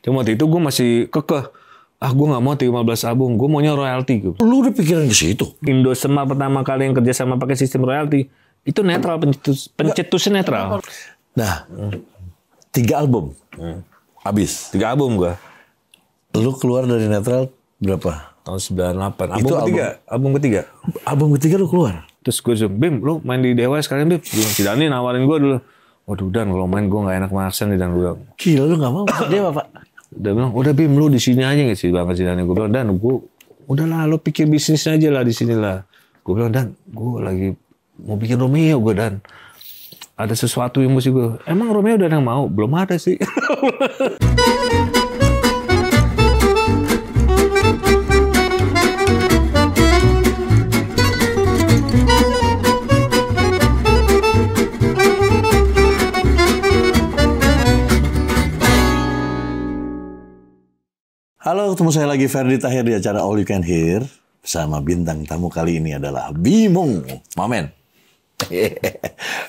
Cuma waktu itu gue masih kekeh. Gue nggak mau 15 album, gue maunya royalti. Lu udah pikiran ke situ? Indosema pertama kali yang kerja sama pakai sistem royalti itu netral, pencetusnya netral. Nah, 3 album habis. 3 album gue. Lu keluar dari netral berapa? Tahun 98. Album ketiga. Album ketiga lu keluar. Terus gue bilang, Bim, lu main di Dewa sekalian, Bim. Si Dani nawarin gue dulu. Waduh, Dan, kalau main gue nggak enak maksa nih, Dan. Gue bilang, gila, lu nggak mau masuk Dewa, Pak? Udah bilang, udah Bim, lu di sini aja nggak sih, Bang, si Dani. Gue bilang, Dan, udahlah, lu pikir bisnis aja lah di sini lah. Gue bilang, Dan, gue lagi mau bikin Romeo gue, Dan. Ada sesuatu yang mesti gue. Emang Romeo udah yang mau? Belum ada sih. Halo, ketemu saya lagi Ferdi Tahir di acara All You Can Hear. Bersama bintang tamu kali ini adalah Bimo. Mamen.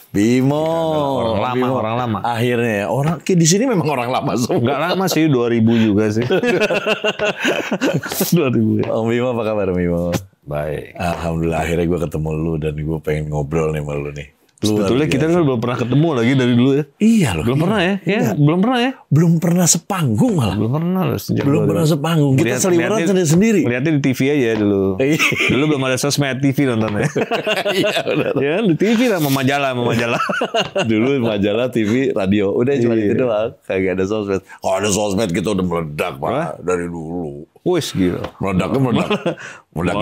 Bimo. Orang lama. Akhirnya, di sini memang orang lama semua. Nggak lama sih, 2000 juga sih. 2000 ya. Om Bimo, apa kabar Bimo? Baik. Alhamdulillah, akhirnya gue ketemu lu dan gue pengen ngobrol nih sama lu nih. Sebetulnya kita kan belum pernah ketemu lagi dari dulu ya. Iya loh. Belum pernah ya? Iya. Belum pernah ya? Belum pernah sepanggung malah. Belum pernah loh. Belum pernah sepanggung. Kita seliweran sendiri-sendiri. Lihatnya di TV aja dulu. Dulu belum ada sosmed, TV nontonnya. Iya benar. Ya di TV lah, sama majalah. Dulu majalah, TV, radio. Udah cuma itu doang. Kagak ada sosmed. Kalau ada sosmed kita udah meledak Pak. Dari dulu. Wih gila. Meledak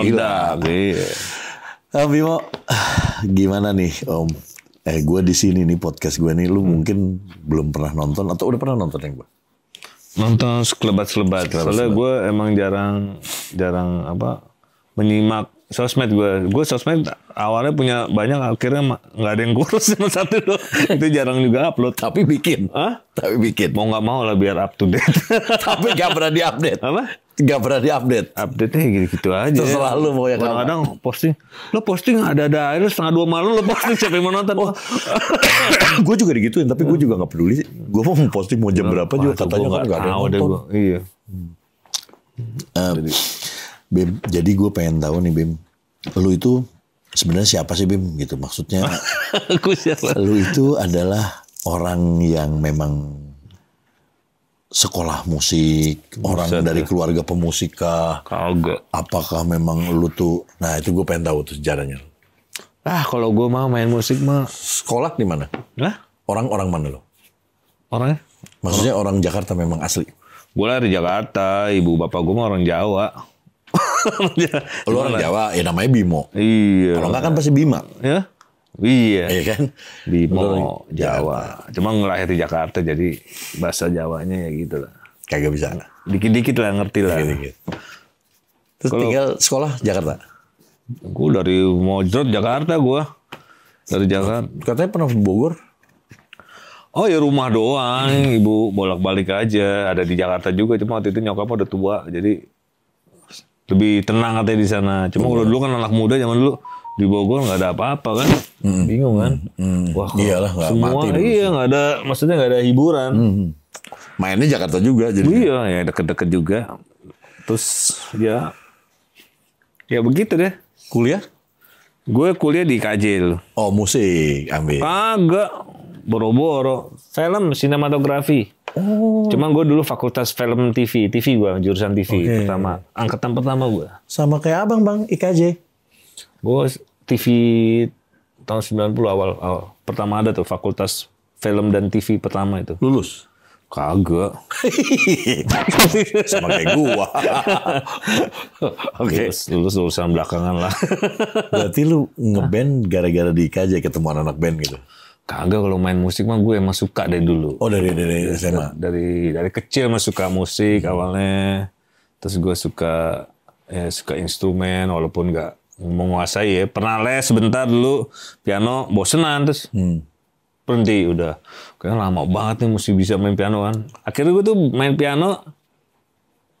gila. Iya. Bimo, gimana nih Om? Gue di sini nih podcast gue nih, lu mungkin belum pernah nonton atau udah pernah nonton yang gue? Nonton sekelebat. Soalnya gue emang jarang menyimak sosmed gue. Gue sosmed awalnya punya banyak, akhirnya nggak ada yang kurus cuma satu doang. Itu jarang juga upload. Tapi bikin. Tapi bikin. Mau nggak mau lah biar up to date. Tapi nggak pernah diupdate. Apa? Nggak pernah diupdate. Update-nya gitu aja. Terserah lu mau yang kadang-kadang posting. Lo posting ada akhirnya 1:30 malam lo posting, siapa yang mau nonton? Gue juga digituin, tapi gue juga nggak peduli. Gue mau posting mau jam berapa juga katanya kan nggak ada yang nonton. Iya. Bim, jadi gue pengen tahu nih Bim, lu itu sebenarnya siapa sih Bim gitu? Maksudnya aku siapa? Lu itu adalah orang yang memang sekolah musik, orang dari keluarga pemusika. Kagak. Apakah memang lu tuh, nah itu gue pengen tahu tuh sejarahnya. Kalau gue mau main musik mah. Sekolah di mana? Orang mana lo? Orangnya? Maksudnya orang Jakarta memang asli? Gue dari Jakarta, ibu bapak gue mah orang Jawa. Lu orang Jawa, ya namanya Bimo. Iya. Kalau enggak kan pasti Bima. Ya? Iya. Iya kan? Bimo, Jawa. Cuma ngelahir di Jakarta, jadi bahasa Jawanya ya gitu lah. Kagak bisa. Dikit-dikit lah, ngerti lah. Dikit-dikit. Terus tinggal sekolah Jakarta? Gue dari Mojrot, Jakarta gue. Dari Jakarta. Katanya pernah di Bogor? Oh ya rumah doang. Ibu bolak-balik aja. Ada di Jakarta juga. Cuma waktu itu nyokapnya udah tua. Jadi lebih tenang katanya di sana. Cuma kalau dulu kan anak muda zaman dulu di Bogor nggak ada apa-apa kan, bingung kan? Wah, iyalah nggak semua mati. Iya nggak ada, maksudnya nggak ada hiburan. Mainnya Jakarta juga jadi. Iya ya deket-deket juga. Terus ya begitu deh. Kuliah? Gue kuliah di KJ loh. Oh musik ambil. Kagak, boro-boro. Film sinematografi. Oh. Cuma gue dulu fakultas film TV gue, jurusan TV pertama, angkatan pertama gue. Sama kayak abang bang, IKJ. Gue TV tahun 90 awal. Pertama ada tuh fakultas film dan TV pertama itu. Lulus? Kagak. Sama kayak gua. Oke. Lulus lulusan belakangan lah. Berarti lu ngeband gara-gara di IKJ ketemu anak band gitu? Kagak, kalau main musik mah gue emang suka dari dulu. Oh dari SMA? Dari kecil mah suka musik awalnya. Terus gue suka instrumen walaupun nggak menguasai ya. Pernah les sebentar dulu piano, bosenan terus berhenti udah. Kayaknya lama banget nih mesti bisa main piano kan. Akhirnya gue tuh main piano,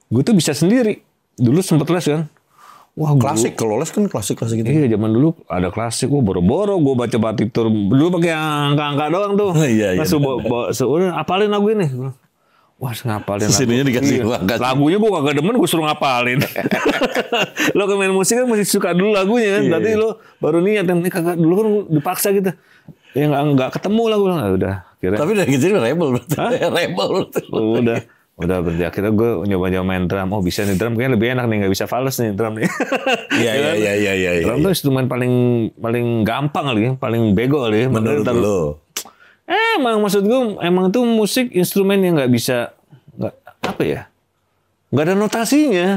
gue tuh bisa sendiri. Dulu sempet les kan. Wah, klasik, kalau les kan klasik gitu. Iya, zaman dulu ada klasik. Boro-boro gue baca partitur. Dulu pakai angka-angka doang tuh. Iya. Udah apalin lagu ini. wah ngapalin Sininya dikasih uang. Lagunya gue kagak demen, gue suruh ngapalin. Lo ke main musik kan masih suka dulu lagunya kan. Berarti lo baru niat, ini kagak dulu kan dipaksa gitu. Ya nggak ketemu lah gue bilang, udah. Kira. Tapi dari kecil rebel berarti. Rebel. Udah berarti akhirnya gue nyoba-nyoba main drum. Oh bisa nih drum, kayaknya lebih enak nih, nggak bisa fals nih drum nih. Iya. Drum tuh instrumen paling gampang kali ya, paling bego kali ya. Menurut lo? Emang maksud gue, emang tuh musik instrumen yang nggak bisa, nggak apa ya, nggak ada notasinya.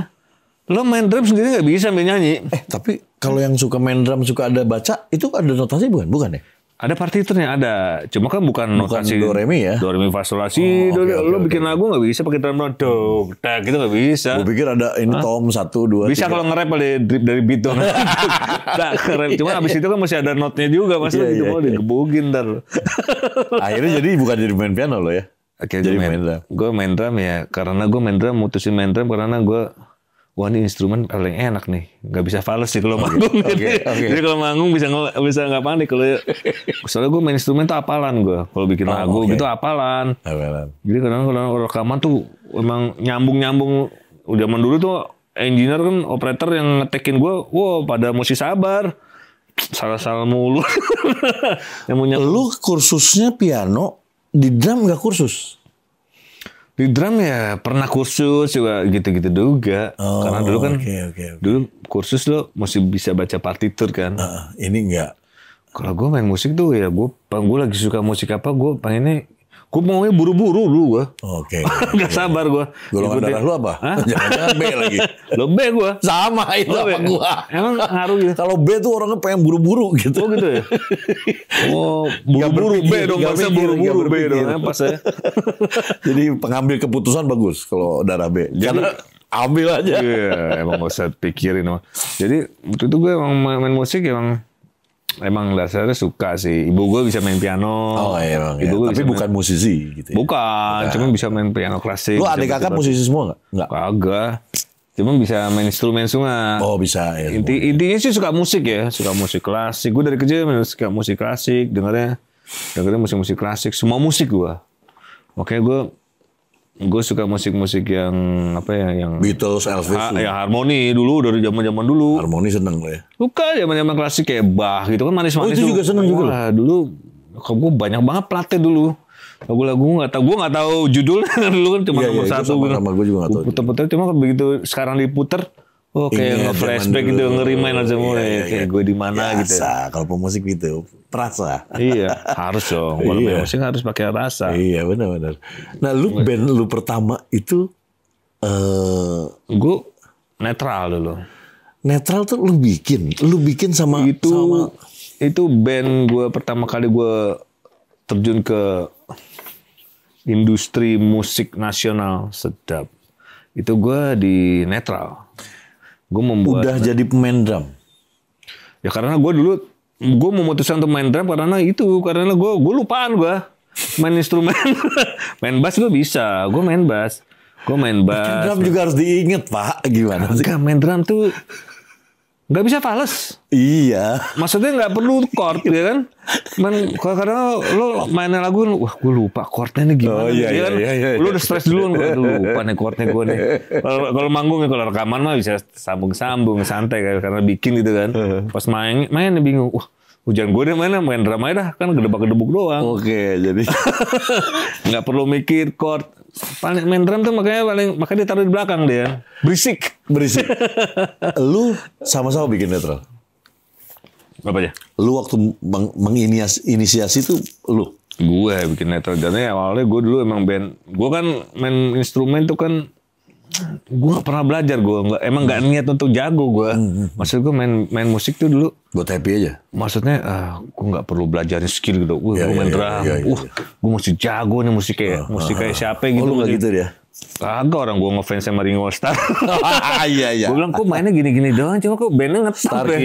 Lo main drum sendiri nggak bisa main nyanyi. Tapi kalau yang suka main drum suka ada baca, itu ada notasi bukan ya? Ada partiturnya ada, cuma kan bukan notasi do re mi ya. Do re mi fa sol la si. Lo bikin lagu nggak bisa pakai drum do, gitu nggak bisa. Gue pikir ada ini tom 1, 2, bisa kalau nge-rap dari beat dong. Nah, cuma abis itu kan masih ada notnya juga, mas gitu mau digebukin ntar. Akhirnya jadi main piano lo ya. Akhirnya jadi main drum. Gue main drum ya, karena gue main drum, mutusin main drum karena gue, wah ini instrumen paling enak nih, nggak bisa fals sih kalau manggung. Jadi kalau manggung bisa nggak panik kalau. Soalnya gue main instrumen tuh apalan gue, kalau bikin lagu gitu apalan. Jadi kadang kalau rekaman tuh emang nyambung. Zaman dulu tuh engineer kan, operator yang ngetekin gue, wow pada mesti sabar, salah mulu. Lu kursusnya piano, di drum nggak kursus? Di drum ya pernah kursus juga gitu-gitu juga. Karena dulu kan dulu kursus lo mesti bisa baca partitur kan. Ini enggak. Kalau gue main musik tuh ya gue lagi suka musik apa, gue pengennya, gue maunya buru-buru dulu gue. Gak sabar gue. Golongan darah lu apa? Jangan-jangan B lagi. Lo B gue. Sama itu sama gue. Emang ngaruh gitu. Kalau B tuh orangnya pengen buru-buru gitu. Oh gitu ya. Oh buru-buru B dong. Gak bisa buru-buru B dong. Pas ya. Jadi pengambil keputusan bagus kalau darah B. Karena ambil aja. Iya, emang gak usah pikirin. Jadi waktu itu gue emang main musik emang dasarnya suka sih. Ibu gue bisa main piano. Ibu gue tapi bukan musisi gitu ya? Bukan, cuma bisa main piano klasik. Lu adik kakak musisi semua nggak? Nggak. Kagak. Cuma bisa main instrumen semua. Oh bisa ya. Intinya sih suka musik ya. Suka musik klasik. Gue dari kecil suka musik klasik. Dengarnya musik klasik. Semua musik gue. Makanya gue suka musik-musik yang apa ya, yang Beatles, Elvis, ya harmoni dulu dari zaman dulu. Harmoni seneng lo ya. Suka zaman klasik kayak Bach gitu kan, manis-manis. Itu juga seneng juga. Wah, dulu gue banyak banget platnya dulu. Lagu-lagu gue nggak tahu judulnya dulu kan cuma nomor satu. Sama gue juga nggak tahu. Puter-puter cuma begitu sekarang diputer. Oh kayak nge-flashback gitu, nge-remind semua kayak gue di mana gitu. Kalau pemusik gitu, perasa. Iya, harus dong. Kalau musik harus pakai rasa. Iya, benar. Nah, band lu pertama itu gue netral dulu. Netral tuh lu bikin sama itu band gue pertama kali gue terjun ke industri musik nasional sedap. Itu gue di netral. Gue membuat. Udah jadi pemain drum. Ya karena gue memutuskan untuk main drum karena gue lupaan gue main instrumen. Main bass gue bisa, gue main bass. Drum juga harus diinget Pak, gimana sih? Main drum tuh nggak bisa fals. Iya. Maksudnya nggak perlu chord ya kan? Kadang lo mainnya lagu, wah gue lupa chordnya nih gimana. Iya. Lo udah stres duluan, gue lupa nih chordnya gue nih. Kalau manggung ya, kalau rekaman mah bisa sambung santai karena bikin gitu kan. Pas mainnya bingung. Wah, hujan gue deh main drum aja dah, kan gedebak-gedebuk doang. Oke, jadi nggak perlu mikir chord. Paling main drum tuh makanya ditaruh di belakang dia. Berisik. Lu sama-sama bikin netral. Apa aja? Lu waktu menginisiasi tuh lu. Gue bikin netral. Karena awalnya gue dulu emang band. Gue kan main instrumen tuh kan. Gue gak pernah belajar. Emang gak niat untuk jago gue. Maksud gue main musik tuh dulu. Buat happy aja. Maksudnya gue gak perlu belajarin skill gitu. Gue main drum. Gue mesti jago nih musik kayak siapa gitu. Lu gak gitu dia? Kagak, orang gue ngefans sama Ringo Starr. Iya. Gue bilang kok mainnya gini-gini doang. Cuma kok bandnya ngetop ya.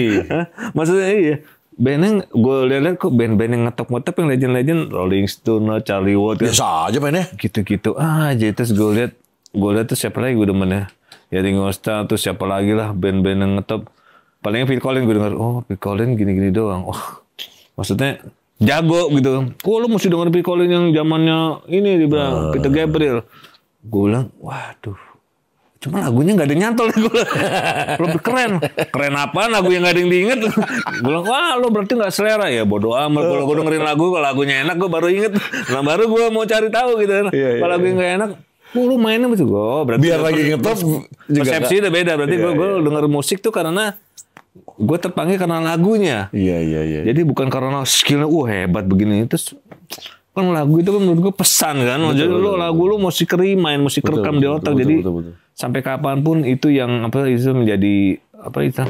Maksudnya iya. Bandnya gue lihat kok band-band yang ngetop yang legend-legend. Rolling Stone, Charlie Watts. Biasa aja mainnya. Gitu-gitu aja. Terus gue lihat tuh siapa lagi gue demennya. Ya Ringo Starr, terus siapa lagi lah band-band yang ngetop. Palingnya Phil Collins gue denger. Oh Phil Collins gini-gini doang. Wah, maksudnya jago gitu. Oh lu mesti denger Phil Collins yang zamannya ini dibilang Peter Gabriel. Gue bilang, waduh. Cuma lagunya nggak ada yang nyantol. Lebih keren. Keren apaan lagu yang nggak ada yang diinget. Gue bilang, wah lo berarti nggak selera. Ya bodo amat. Kalau gue dengerin lagu, kalau lagunya enak gue baru inget. Nah baru gue mau cari tahu gitu. Kalau lagunya nggak enak, lu mainnya begitu. Berarti biar lagi ngetop persepsi udah beda. Berarti gue denger musik tuh karena gue terpanggil karena lagunya. Iya. Jadi bukan karena skillnya, hebat begini. Terus kan lagu itu kan menurut gue pesan kan. Jadi lagu lu mesti main, mesti kerekam di otak. Jadi sampai kapanpun itu yang itu menjadi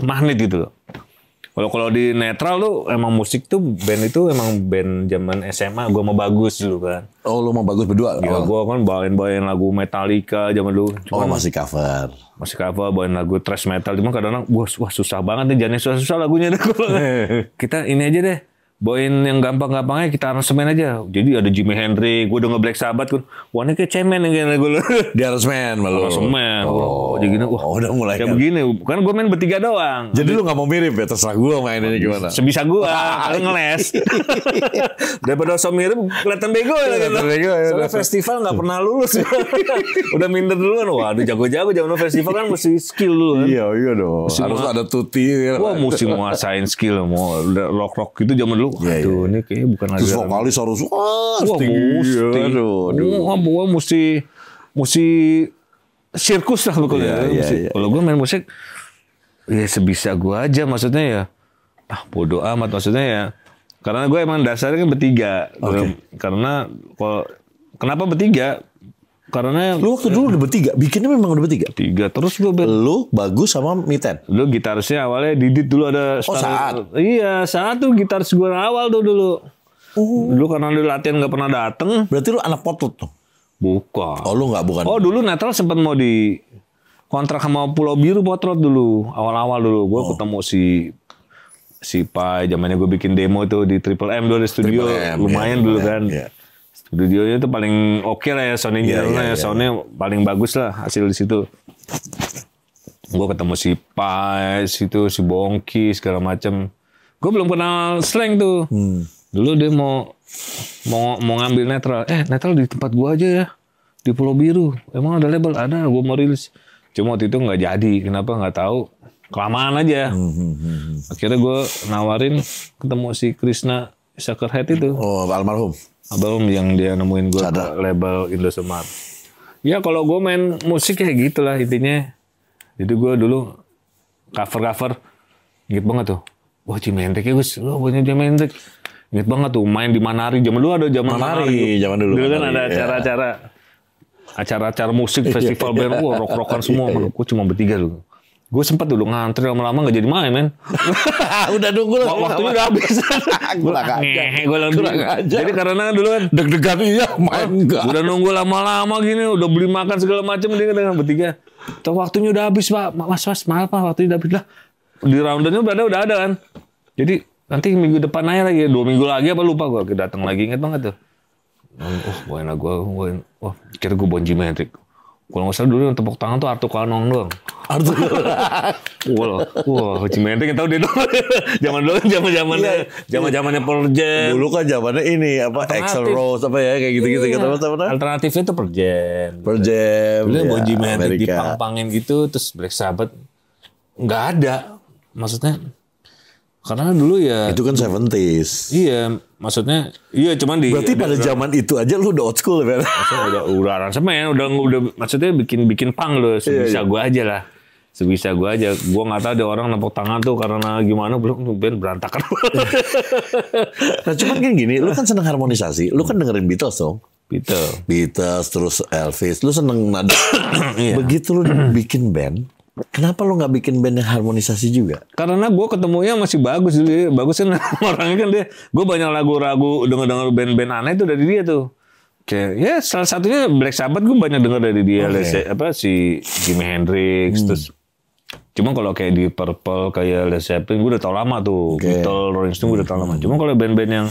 magnet gitu loh. Kalau di netral tuh emang musik tuh band itu emang band zaman SMA gue mau bagus dulu kan. Oh lu mau bagus berdua? Ya gue kan bawain lagu Metallica zaman dulu. Masih cover. Masih cover, bawain lagu thrash metal. Cuma kadang-kadang wah susah banget nih, jangan susah-susah lagunya deh. Kita ini aja deh. Bawain yang gampang-gampangnya kita aransemen aja. Jadi ada Jimi Hendrix, gue denger Black Sabbath kan. Wah ini kayak cemen yang kayak gue. Di aransemen malu. Aransemen. Jadi gini, udah mulai kayak kan. begini. Kan gue main bertiga doang. Jadi lu gak mau mirip ya? Terserah gue mainnya gimana. Sebisa gue, ngeles. Daripada so mirip, kelihatan bego. Soalnya festival gak pernah lulus. Udah minder duluan. Waduh jago-jago. Zaman festival kan mesti skill dulu kan. Iya dong. Harus ada tuti. Wah mesti nguasain skill. Mau rock-rock gitu zaman dulu. Aduh, ini kayaknya bukan lagi. Terus vokalis harus mesti. Wah, mesti sirkus lah pokoknya. Kalau gue main musik, ya sebisa gue aja maksudnya ya. Bodo amat maksudnya ya. Karena gue emang dasarnya kan bertiga. Karena kenapa bertiga? Karena lu waktu dulu udah bertiga, bikinnya memang udah bertiga. Tiga terus gue lu Bagus sama Miten. Lu gitarisnya awalnya Didit dulu ada. Saat. Iya Saat tuh gitaris gue awal tuh dulu. Dulu karena lu latihan nggak pernah dateng. Berarti lu anak Potlot tuh? Bukan. Oh lu nggak bukan. Oh dulu netral sempat mau di kontrak sama Pulau Biru Potlot dulu. Awal-awal dulu gue ketemu si Pai. Zamannya gue bikin demo tuh di Triple M dulu di studio. Lumayan dulu kan. Studionya tuh paling oke lah ya, sound engineer-nya soundnya paling bagus lah hasil di situ. Gue ketemu si Pai, si Bongki segala macam. Gue belum kenal slang tuh. Dulu dia mau ngambil netral. Netral di tempat gue aja ya, di Pulau Biru. Emang ada label? Ada, gue mau rilis. Cuma waktu itu nggak jadi. Kenapa nggak tahu? Kelamaan aja. Akhirnya gue nawarin ketemu si Krishna Suckerhead itu. Oh, almarhum. Abang yang dia nemuin gue label Indosemar. Ya kalau gue main musik kayak gitulah intinya. Jadi gue dulu cover inget banget tuh. Wah Jimi Hendrix ya Gus, lo punya Jimi Hendrix. Inget banget tuh main di Manari. Zaman dulu ada Manari. Zaman dulu. Dulu kan ada acara musik festival band. Wah rock-rockan semua. Gue cuma bertiga dulu. Gue sempat dulu ngantri lama-lama gak jadi main, men. Udah nunggu lah. Waktunya udah habis. Kurang aja. Jadi karena dulu kan deg-degan iya main enggak. Udah nunggu lama-lama gini, udah beli makan segala macam dia dengan bertiga. Tuh waktunya udah habis, Pak. Mas, maaf Pak, waktunya udah habis lah. Di roundernya udah ada kan. Jadi nanti minggu depan aja lagi, 2 minggu lagi apa lupa gue datang lagi, inget banget tuh. Bawain lagu kira gue bawain Jimi Hendrix. Kalau nggak salah dulu yang tepuk tangan tuh Arto Kanong doang. Wah, Jimi Hendrix yang tahu dia doang. Zaman dulu zamannya Pearl Jam. Dulu kan zamannya ini Axl Rose kayak gitu-gitu Alternatifnya tuh Pearl Jam. Dulu yang Jimi Hendrix dipang-pangin gitu, terus Black Sabbath nggak ada. Maksudnya karena dulu ya itu kan 70s. Iya, maksudnya cuman berarti pada zaman itu aja lu udah old school kan? udah aransemen, udah maksudnya bikin punk lo sebisa gue aja lah. Sebisa gue aja. Gue nggak tahu ada orang nepuk tangan tuh karena gimana belum band berantakan. Nah, cuman kan gini, lu kan seneng harmonisasi, lu kan dengerin Beatles dong. Beatles terus Elvis, lu seneng nada. Begitu lu bikin band, kenapa lo nggak bikin band yang harmonisasi juga? Karena gue ketemunya masih bagus dulu. Bagus kan orangnya kan dia. Gue banyak lagu-lagu denger band-band aneh itu dari dia tuh. Kayak salah satunya Black Sabbath gue banyak denger dari dia. Si Jimi Hendrix. Terus cuma kalau kayak di Purple kayak Led Zeppelin gue udah tau lama tuh. Beatles, Rolling Stone gue udah tau lama. Cuma kalau band-band yang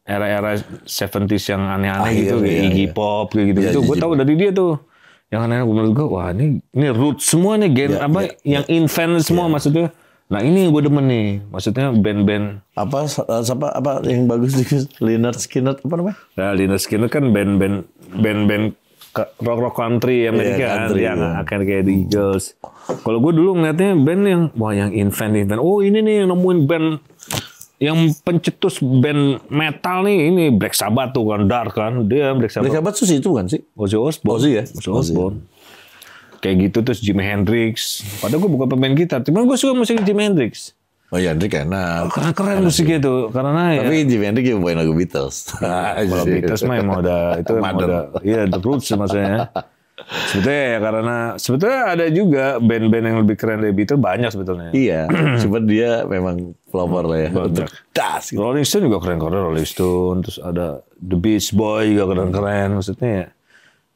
era-era 70s yang aneh-aneh gitu, kayak Iggy Pop kayak gitu, gue tau dari dia tuh. Yang aneh menurut gue, wah ini root semua nih yang invent semua maksudnya. Nah ini gue demen nih, maksudnya band-band apa yang bagus di Lynyrd Skynyrd apa namanya? Nah Lynyrd Skynyrd kan band rock country Amerika Iya, kan, country, yang iya. akan kayak The Eagles. Kalau gue dulu ngeliatnya band yang invent. Oh ini nih nemuin band yang pencetus band metal nih, ini Black Sabbath tuh kan, dark kan, dia Black Sabbath. Black Sabbath tuh itu kan sih? Ozzy Osbourne. Ozzy ya? Ozzy Osbourne. Kayak gitu terus Jimi Hendrix. Padahal gue bukan pemain gitar, cuman gue suka musik Jimi Hendrix. Oh iya, Hendrix enak. Keren musiknya tuh, karena ya. Tapi Jimi Hendrix yang bawain lagu Beatles. Kalau Beatles mah emang udah, itu emang udah, iya the roots maksudnya. Sebetulnya ya karena sebetulnya ada juga band-band yang lebih keren dari Beatles banyak sebetulnya. Iya, cuma dia memang pelopor lah ya. Untuk das. Gitu. Rolling Stone juga keren-keren, Rolling Stone, terus ada The Beach Boy juga keren-keren, maksudnya ya.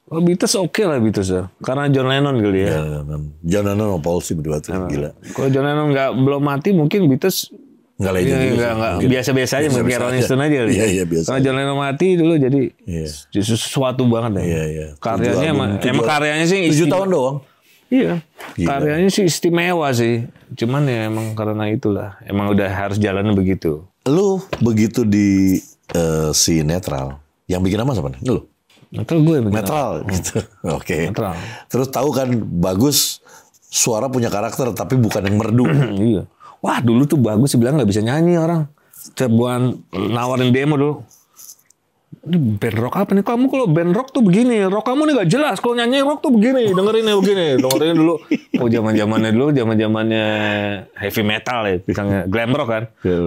Oh, Beatles oke lah Beatles ya, karena John Lennon kali ya. John Lennon sama Paul sih berdua tuh gila. Kalau John Lennon belum mati mungkin Beatles Nggak legend juga sih, nggak mungkin. biasa-biasa aja mungkin kayak Rolling Stone aja kali. Iya, biasa. Karena John Lennon mati dulu jadi Iya. sesuatu banget deh. Iya. Karyanya emang karyanya sih 7 tahun doang. Iya. Gila. Karyanya sih istimewa sih. Cuman ya emang karena itulah. Emang udah harus jalannya begitu. Lu begitu di si netral, yang bikin nama siapa nih? Lu? Netral gue yang bikin Netral gitu. Oke. Netral. Terus tahu kan bagus suara punya karakter tapi bukan yang merdu. Iya. Wah dulu tuh bagus sih bilang nggak bisa nyanyi orang. Setiap buan nawarin demo dulu. Ini band rock apa nih? Kamu kalau band rock tuh begini. Rock kamu nih gak jelas. Kalau nyanyi rock tuh begini. Dengerinnya begini. Dengerin dulu. Oh zaman-zamannya heavy metal ya. Misalnya glam rock kan.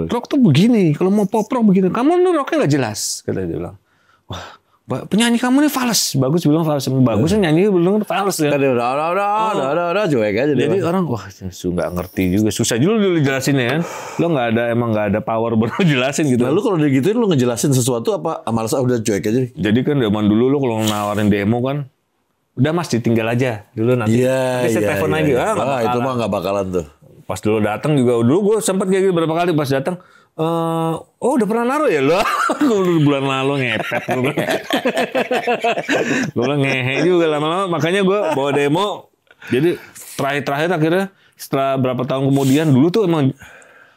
Rock tuh begini. Kalau mau pop rock begini. Kamu nih rocknya gak jelas. Kata dia bilang. Wah. Penyanyi kamu nih fals. Bagus bilang fals. Bagus nyanyi bilang fals ya. Udah cuek aja deh. Jadi orang wah nggak ngerti juga. Susah juga dulu jelasin ya kan. Lo emang nggak ada power buat jelasin gitu. Lalu kalau udah gituin lu ngejelasin sesuatu apa? Malas udah cuek aja. Jadi kan zaman dulu lo kalau nawarin demo kan udah mas ditinggal aja dulu nanti. Saya telepon lagi. Itu mah nggak bakalan tuh. Pas dulu datang juga dulu gue sempat kayak gitu beberapa kali pas datang. Oh udah pernah naruh ya lo? Gue bulan lalu ngepet gue. Gue ngehe juga lama-lama. Makanya gue bawa demo. Jadi terakhir akhirnya setelah berapa tahun kemudian dulu tuh emang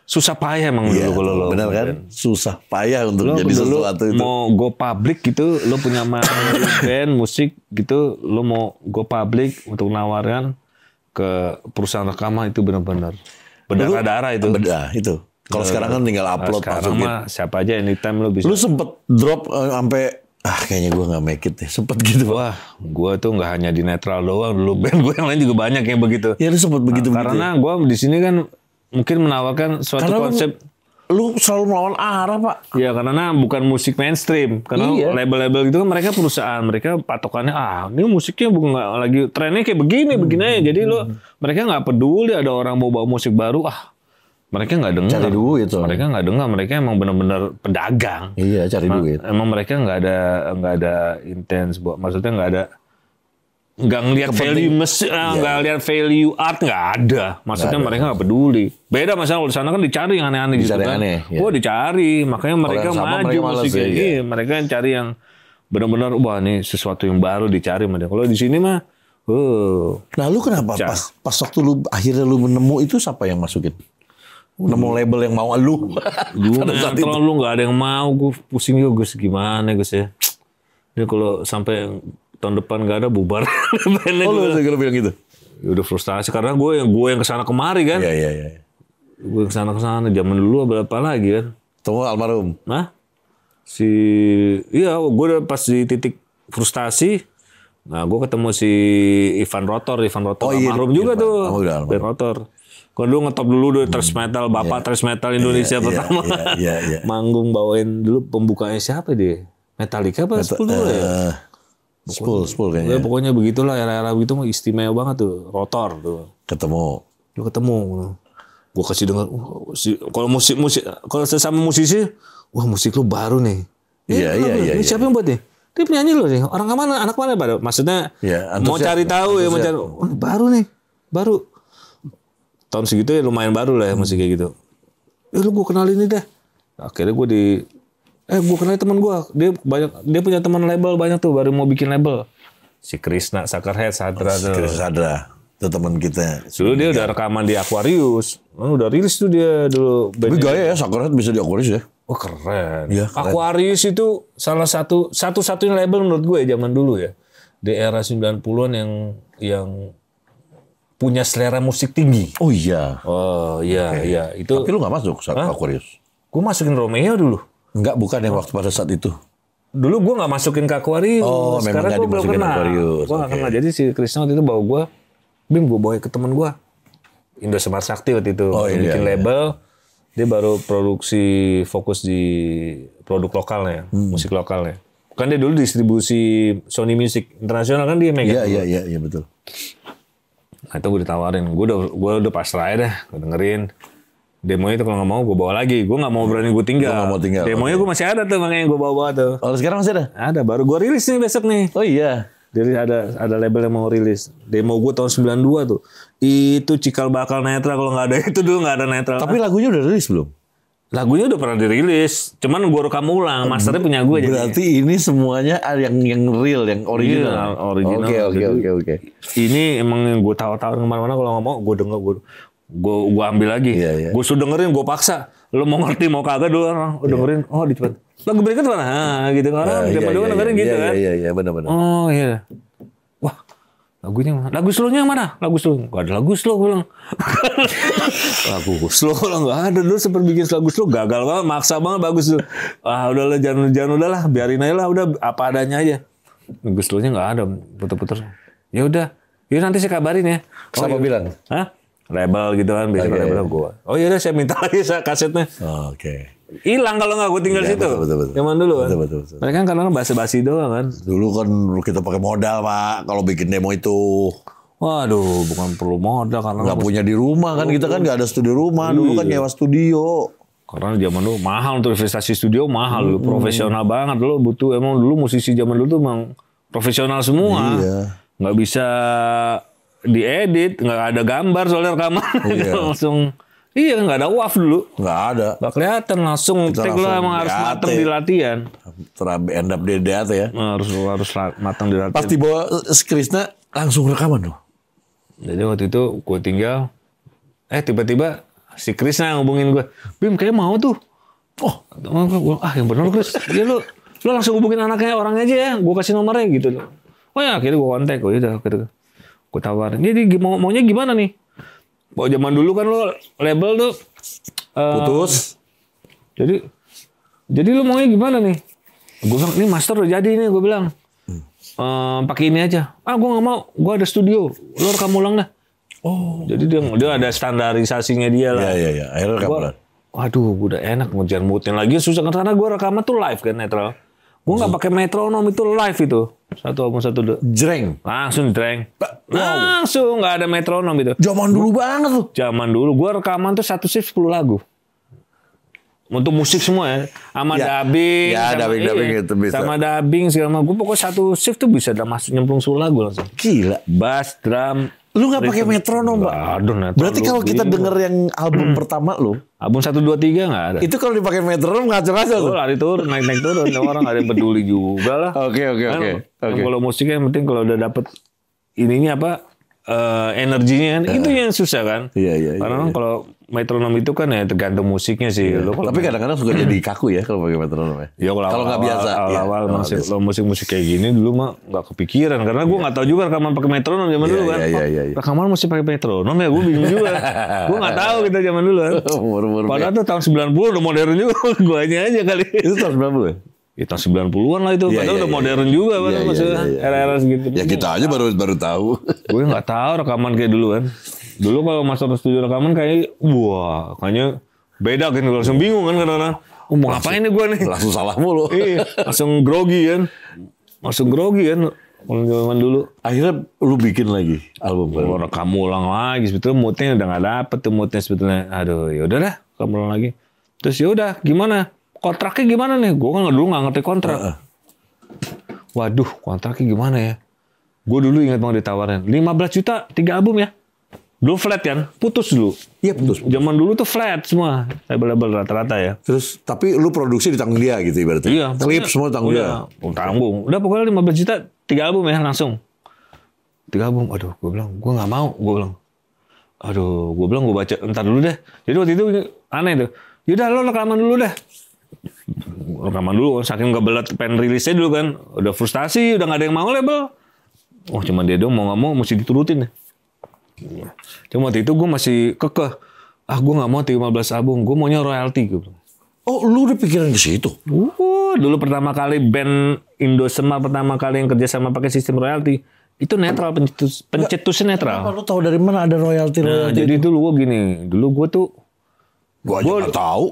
susah payah emang dulu kalau lo. Benar kan? Susah payah untuk lo jadi sesuatu itu. Mau go public gitu, lo punya band musik gitu, lo mau go public untuk nawarkan ke perusahaan rekaman itu benar-benar berdarah-darah itu. Bedah itu. Kalau sekarang kan tinggal upload sekarang masukin. mah siapa aja anytime lo bisa. Lu sempet drop sampai kayaknya gue nggak make it deh. Sempet gitu. Wah, gue tuh nggak hanya di netral doang dulu. Band gue yang lain juga banyak yang begitu. Ya lu sempet begitu. Karena gue di sini kan mungkin menawarkan suatu konsep. Lu selalu melawan arah pak. Ya karena bukan musik mainstream. Karena label-label gitu kan mereka perusahaan. Mereka patokannya ini musiknya bukan nggak lagi trennya kayak begini aja. Jadi mereka nggak peduli ada orang mau bawa musik baru. Mereka nggak dengar. Cari duit tuh. Mereka nggak dengar. Mereka emang benar-benar pedagang. Iya, cari duit. Emang mereka nggak ada intens buat. Maksudnya nggak ngelihat value nggak lihat value art nggak ada. Maksudnya mereka nggak peduli. Beda masalah di sana kan dicari yang aneh-aneh gitu kan. Wah dicari. Makanya mereka maju musiknya. Iya, mereka yang cari yang benar-benar wah ini sesuatu yang baru dicari. Kalau di sini mah. Nah lu kenapa pas waktu lu akhirnya lu menemu itu siapa yang masukin? Nemu label yang mau lu. Lu nggak ada yang mau, gue pusing juga Gus gimana Gus ya. Ini kalau sampai tahun depan nggak ada bubar. Lu segera bilang gitu. Ya udah frustasi karena gue yang kesana kemari kan. Iya. Gue kesana zaman dulu berapa lagi kan. Tunggu almarhum. Iya gue udah pas di titik frustasi. Nah gue ketemu si Ivan Rotor almarhum juga tuh. Ivan Rotor. Kalau dulu ngetop dulu thrash metal, bapak thrash metal Indonesia pertama. Iya. Manggung bawain dulu pembukanya siapa dia? Metallica apa Spool dulu ya? Spool kayaknya. Ya, pokoknya begitulah era-era begitu mah istimewa banget tuh. Rotor tuh. Ketemu. Gue kasih dengar. Kalau musik kalau sesama musisi, wah musik lu baru nih. Iya. Ini siapa yang buat nih? Dia penyanyi loh nih. Orang kemana? Anak mana pada? Maksudnya mau cari tahu ya, mau cari. Baru nih, baru. Tahun segitu ya lumayan baru lah ya musik kayak gitu. Lu gue kenalin ini deh. Akhirnya gue gue kenalin teman gue. Dia punya teman label banyak tuh baru mau bikin label. Si Krishna Sakarhead Sadra tuh. Krishna Sadra. Itu teman kita. Dulu dia udah rekaman di Aquarius. Udah rilis tuh dia dulu. Tapi gaya ya Sakarhead bisa di Aquarius ya. Oh keren. Ya, Aquarius itu salah satu-satunya label menurut gue zaman dulu ya. di era 90-an yang punya selera musik tinggi. Oh iya. Oh iya, iya. Itu. Tapi lu nggak masuk saat Aquarius? Gue masukin Romeo dulu. Enggak, bukan yang waktu pada saat itu. Dulu gue nggak masukin ke Aquarius. Oh, memang sekarang nggak gue belum dimasukin kenal. Aquarius. Gue nggak kenal. Jadi si Krisna waktu itu bawa gue, Bim, gue bawa ke temen gue. Indo Semar Sakti waktu itu. Oh, iya, bikin iya. label. Dia baru produksi fokus di produk lokalnya, musik lokalnya. Kan dia dulu distribusi Sony Music internasional kan dia megang. Iya betul. Nah itu gue ditawarin, gue udah pasrah aja dah, gue dengerin. Demonya itu kalau nggak mau gue bawa lagi, gue nggak mau berani gue tinggal. Nggak mau tinggal. Demonya gue masih ada tuh, makanya gue bawa tuh. Oh, sekarang masih ada? Ada, baru gue rilis nih besok nih. Oh iya. Jadi ada label yang mau rilis. Demo gue tahun 92 tuh. Itu cikal bakal netral, kalau nggak ada itu dulu nggak ada netral. Tapi lagunya udah rilis belum? Lagunya udah pernah dirilis, cuman gue rekam ulang, masternya punya gue. Berarti ini semuanya yang real, yang original. Iya, original. Oke. Ini emang yang gue tawarin kemana-mana, kalau nggak mau gue denger, gue ambil lagi. Iya. Gue sudah dengerin, gue paksa. Lo mau ngerti mau kagak dulu orang dengerin. Oh dicepet. Lagu berikut mana? Gitu orang zaman dulu dengerin gitu kan. Iya benar-benar. Oh iya. Wah. Lagunya mana? Lagu slow-nya mana? Lagu slow. Gak ada lagu slow gue bilang. Lagu slow lah gak ada. Dulu sempat bikin lagu slow. Gagal banget. Maksa banget bagus tuh. Udahlah jangan udahlah. Biarin aja lah. Udah apa adanya aja. Lagu slow-nya gak ada. Puter-puter. Ya udah. Yuk nanti saya kabarin ya. Siapa bilang? Hah? Label gitu kan. Biasanya label gue. Oh iya saya minta lagi kasetnya. Oke. Hilang kalau nggak gue tinggal situ. Betul. Zaman dulu kan. Betul. Mereka kan kadang basa-basi doang kan. Dulu kan kita pakai modal, Pak. Kalau bikin demo itu. Waduh, bukan perlu modal karena Nggak punya di rumah kan. Kita kan nggak ada studio rumah. Dulu kan nyewa studio. Karena zaman dulu mahal untuk investasi studio mahal dulu, profesional banget dulu butuh emang dulu musisi zaman dulu tuh emang profesional semua. Iya. Nggak bisa diedit, nggak ada gambar soalnya rekaman. Iya. Langsung iya nggak ada WAV dulu. Nggak ada. Nggak kelihatan langsung take lah emang harus DAT. matang di latihan. End up di DAT ya. Harus matang di latihan. Pas dibawa Krisna langsung rekaman tuh. Jadi waktu itu gue tinggal, tiba-tiba si Krisna ngubungin gue, Bim kayak mau tuh. Oh, yang bener Kris. Ya lu langsung hubungin anaknya orangnya aja ya, gue kasih nomornya gitu. Oh ya akhirnya gue kontak, udah gitu. Gue tawarin, jadi maunya gimana nih? Bahwa zaman dulu kan lo label tuh putus. Jadi lu maunya gimana nih? Gue bilang ini master udah jadi nih, gue bilang. Pakai ini aja. Gue nggak mau. Gue ada studio. Lo rekam ulang dah. Oh. Jadi dia ada standarisasinya dia lah. Iya. Akhirnya rekam ulang. Waduh, gue udah enak ngejar mutin lagi susah karena gue rekaman tuh live kan netral. Gue nggak pakai metronom itu live itu. Satu album satu jreng. Langsung jreng. Langsung nggak ada metronom itu. Zaman dulu banget tuh. Zaman dulu gue rekaman tuh satu shift 10 lagu. Untuk musik semua ya. Sama dubbing. Ya, dubbing itu bisa. Sama dubbing segala macam. Gue pokoknya satu shift tuh bisa udah masuk nyemplung 10 lagu langsung. Gila. Bass, drum. Lu gak pakai metronom, Pak? Aduh, berarti kalau kita denger yang album pertama lu. Album 1, 2, 3 gak ada. Itu kalau dipakai metronom ngaco-ngaco tuh. Lari turun, naik turun. Orang gak ada yang peduli juga lah. Oke. Kalau musiknya yang penting kalau udah dapet ininya apa, energinya kan. Itu yang susah kan. Iya. Karena kalau metronom itu kan ya tergantung musiknya sih. Iya. Tapi kadang-kadang suka jadi kaku ya kalau pakai metronom ya. Ya kalau nggak biasa. Awal musik kayak gini dulu mah nggak kepikiran karena gue nggak tahu juga rekaman pakai metronom zaman dulu kan. Iya. Rekaman musik pakai metronom ya gue bingung juga. Gue nggak tahu kita zaman dulu kan. Padahal tuh tahun 90 udah modern juga. Gue aja kali. Itu tahun 90 ya? Ya tahun 90-an lah itu. Padahal udah modern juga kan maksudnya era-era segitu. Ya kita aja baru tahu. Gue nggak tahu rekaman kayak dulu kan. Dulu kalau masuk ke studio rekaman kayaknya beda kan, langsung bingung kan kadang-kadang. Mau ngapain nih gue nih? Langsung salah mulu. Iya, langsung grogi kan. Kalau zaman dulu. Akhirnya lu bikin lagi album baru. Rekam ulang lagi, sebetulnya moodnya udah nggak dapet tuh moodnya sebetulnya. Aduh, yaudah dah, rekam ulang lagi. Terus yaudah, gimana? Kontraknya gimana nih? Gue kan dulu nggak ngerti kontrak. Waduh, kontraknya gimana ya? Gue dulu ingat banget ditawarin 15 juta 3 album ya. Dulu flat kan, putus dulu. Iya putus. Zaman dulu tuh flat semua, label-label rata-rata ya. Terus tapi lu produksi ditanggung dia gitu ibaratnya. Iya. Klip semua tanggung dia. Tanggung. Udah pokoknya 15 juta 3 album ya langsung. 3 album, aduh gue bilang, gue gak mau. Gue bilang gue baca, entar dulu deh. Jadi waktu itu aneh tuh. Yaudah lo rekaman dulu deh. Rekaman dulu, saking kebelet pengen rilisnya dulu kan. Udah frustasi, udah gak ada yang mau label. Oh cuma dia dong mau nggak mau mesti diturutin. Iya. Cuma waktu itu gue masih kekeh. Gue nggak mau 15 album, gue maunya royalti. Oh, lu udah pikiran ke situ? Dulu pertama kali band Indosemar pertama kali yang kerja sama pakai sistem royalti. Itu netral, pencetusnya netral. Lu tahu dari mana ada royalti? Jadi dulu gue gini, dulu gue tuh. Gue aja nggak tahu.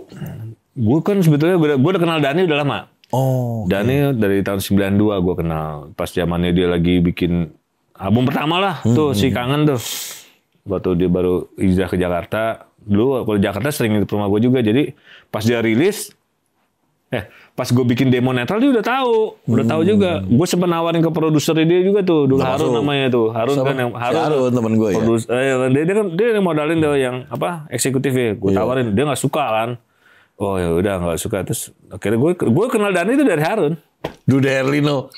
Gue kan sebetulnya gue udah kenal Dhani udah lama. Oh. Dhani dari tahun 92 gue kenal. Pas zamannya dia lagi bikin album pertama lah, tuh si Kangen tuh. Waktu dia baru hijrah ke Jakarta. Dulu kalau Jakarta sering ke rumah gue juga. Jadi pas dia rilis, pas gue bikin demo netral dia udah tahu juga. Gue sempat nawarin ke produsernya dia juga tuh, dulu Harun namanya tuh. Harun kan yang Harun teman gue ya. Dia yang modalin tuh yang eksekutif ya. Gue tawarin, dia nggak suka kan. Oh ya udah nggak suka, terus akhirnya gue kenal Dhani itu dari Harun. Dude Herlino.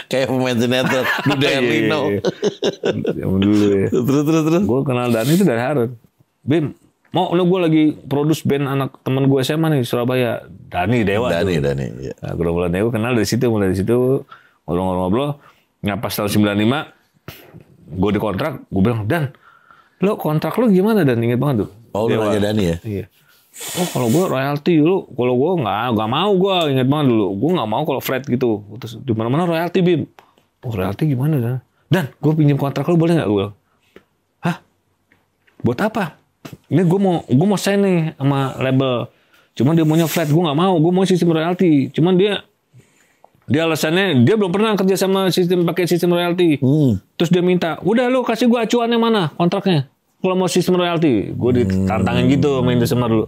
Kayak pemain sinetron. Dude Herlino. Zaman dulu ya. Terus. Gue kenal Dhani itu dari Harun. Bim, mau lu gue lagi produce band anak temen gue SMA nih Surabaya. Dhani Dewa. Dhani. Iya. Nah, gue kenal dari situ, mulai dari situ ngobrol-ngobrol. Pas tahun 95, gue dikontrak. Gue bilang, Dan, lo kontrak lo gimana Dan? Ingat banget tuh. Oh, lu nanya Dhani ya? Iya. Oh kalau gue royalti dulu, kalau gue nggak mau, gue inget banget dulu, gue nggak mau kalau flat gitu. Terus di mana royalti Bim. Oh royalti gimana Dan gue pinjam kontrak lo boleh nggak gue? Hah? Buat apa? Ini gue mau sign nih sama label. Cuman dia maunya flat, gue nggak mau, gue mau sistem royalti. Cuman dia alasannya dia belum pernah kerja sama pakai sistem royalti. Terus dia minta, udah lo kasih gue acuannya mana kontraknya? Kalau mau sistem royalti, gue ditantangin gitu main Indosemar dulu.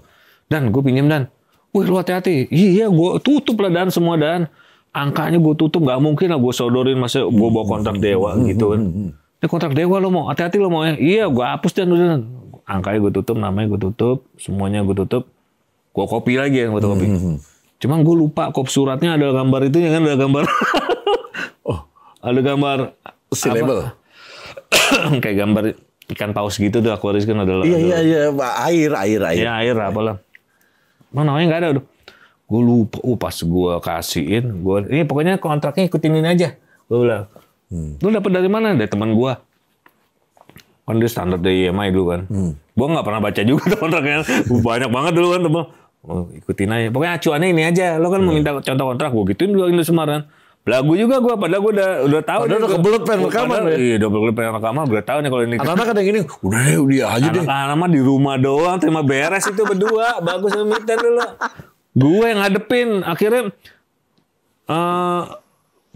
Dan gue pinjam Dan. Wih lu hati-hati. Iya gue tutup lah Dan semua Dan. Angkanya gue tutup. Gak mungkin lah gue sodorin. Masa gue bawa kontrak Dewa gitu kan. Ini kontrak Dewa lo mau. Hati-hati lo mau ya. Iya gue hapus Dan. Angkanya gue tutup. Namanya gue tutup. Semuanya gue tutup. Gue copy lagi ya. Fotokopi. Cuman gue lupa kop suratnya ada gambar itu. Kan ada gambar. Ada gambar. Si label. Kayak gambar ikan paus gitu tuh akuaris kan ada. Iya air. Iya air apalah. Mana namanya nggak ada. Gue lupa. Pas gue kasihin, ini pokoknya kontraknya ikutin ini aja. Gue bilang, lu dapet dari mana? Dari teman gue. Kan dia standar dari EMI dulu kan. Gue nggak pernah baca juga kontraknya. Banyak banget dulu kan teman. Oh, ikutin aja. Pokoknya acuannya ini aja. Lo kan mau minta contoh kontrak, gue gituin dulu Indosemar kan. Belagu juga gue, padahal gue udah tahu. Padahal udah kebelet pengen rekaman ya? Iya, udah kebelet pengen rekaman, udah tahu nih kalau ini. Anak-anak ada yang gini, udah dia aja deh. Anak-anak mah di rumah doang, terima beres itu berdua. Bagus sama Mita dulu. Gue yang ngadepin. Akhirnya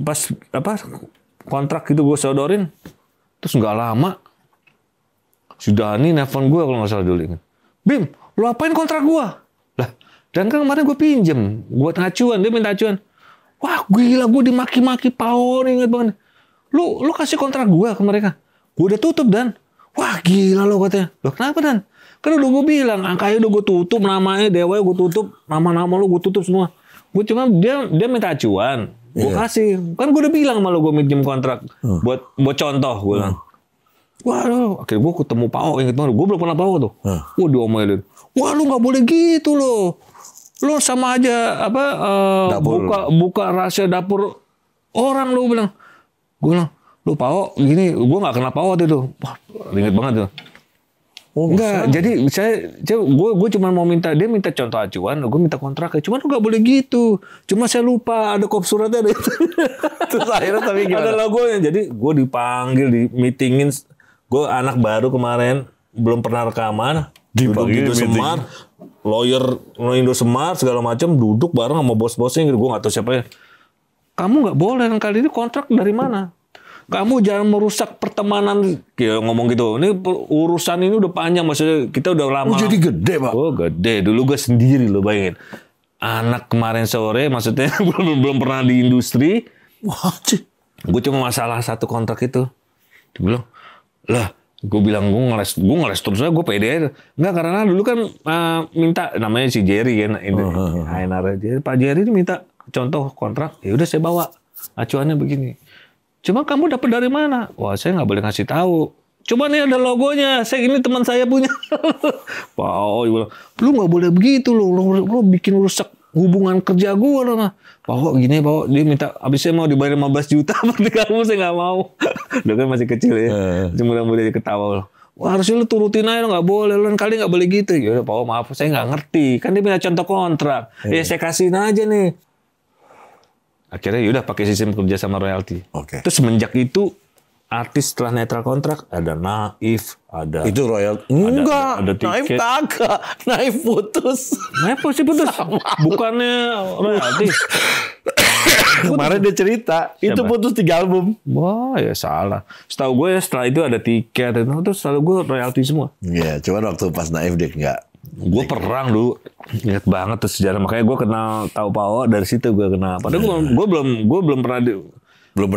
pas kontrak gitu gue sodorin. Terus nggak lama, sudah nih nelfon gue kalau nggak salah dulu. Bim, lu apain kontrak gue? Lah, dan kan kemarin gue pinjem buat acuan, dia minta acuan. Wah gila gue dimaki-maki Pao nih, inget banget. Lu kasih kontrak gue ke mereka. Gue udah tutup Dan. Wah gila lo katanya. Loh kenapa Dan? Kan udah gue bilang angkanya udah gue tutup, namanya Dewa gue tutup, nama-nama lu gue tutup semua. Gue cuma dia minta acuan. Gue kasih. Kan gue udah bilang sama lu gue minjem kontrak buat contoh gue bilang. Waduh, akhirnya gue ketemu Pao, inget banget. Gue belum pernah Pao tuh. Wah diomelin. Wah lu nggak boleh gitu loh. Lo sama aja buka rahasia dapur orang lu bilang. Gue bilang, lu Pao gini, gue nggak kenal Pao waktu itu. Wah, inget banget tuh. Oh, enggak, jadi gue cuma mau minta, dia minta contoh acuan, gue minta kontraknya. Cuman lu nggak boleh gitu. Cuma saya lupa ada kop suratnya ada itu. Terus akhirnya tapi gimana? Ada logonya. Jadi gue dipanggil, di meetingin. Gue anak baru kemarin, belum pernah rekaman. Duduk di Indosemar, lawyer Indosemar segala macam, duduk bareng sama bos-bosnya gitu. Gue nggak tahu siapa ya. Kamu nggak boleh kali ini kontrak dari mana? Kamu jangan merusak pertemanan. Ya, ngomong gitu. Ini urusan ini udah panjang, maksudnya kita udah lama. Oh jadi gede Pak? Oh gede. Dulu gue sendiri loh, bayangin. Anak kemarin sore, maksudnya belum pernah di industri. Wah sih. Gue cuma masalah satu kontrak itu. Dia bilang, lah. Gue bilang gue ngeles terus aja, gue pede aja. Enggak, karena dulu kan minta, namanya si Jerry kan, Pak Jerry ini minta contoh kontrak, ya udah saya bawa acuannya begini. Cuma kamu dapat dari mana? Wah saya nggak boleh ngasih tahu. Coba nih ada logonya, ini teman saya punya. Wow, bilang, lu nggak boleh begitu lo bikin rusak hubungan kerja gue lah. Pak gini, Pak dia minta, abisnya mau dibayar 15 juta berarti kamu, saya nggak mau. Dia kan masih kecil ya, mudah-mudahan dia ketawa. Wah harusnya lu turutin aja, nggak boleh, lu kali nggak boleh gitu. Ya udah Pak, maaf saya nggak ngerti, kan dia minta contoh kontrak. Ya saya kasihin aja nih. Akhirnya yaudah pakai sistem kerja sama royalti. Terus semenjak itu artis setelah netral kontrak ada Naif, ada itu royalti. Enggak, ada Naif kagak. Naif putus. Naif sih putus. Bukannya royalti. Kemarin dia cerita, itu putus 3 album. Wah, ya salah. Setahu gue ya setelah itu ada tiket, terus selalu gue royalti semua. Iya, cuman waktu pas Naif dia enggak. Gue perang dulu, ingat banget tuh sejarah. Makanya gue kenal tahu Pak O dari situ gue kenal. Padahal gue belum pernah belum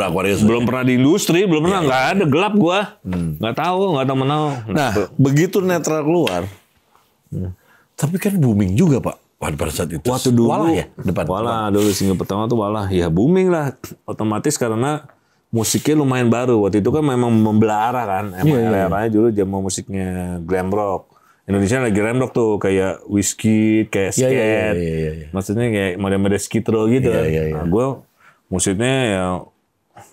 pernah di industri, belum pernah, nggak ada, gelap gue, nggak tahu menau. Nah, begitu netral keluar, tapi kan booming juga Pak pada saat itu. Waktu dulu, Walah ya, Walah dulu single pertama tuh Walah, ya booming lah, otomatis karena musiknya lumayan baru. Waktu itu kan memang membelah arah kan, emang era-eranya dulu zaman musiknya glam rock. Indonesia lagi glam rock tuh, kayak Whiskey, kayak Skate, maksudnya kayak model-model Skid Row gitu. Nah, gue musiknya ya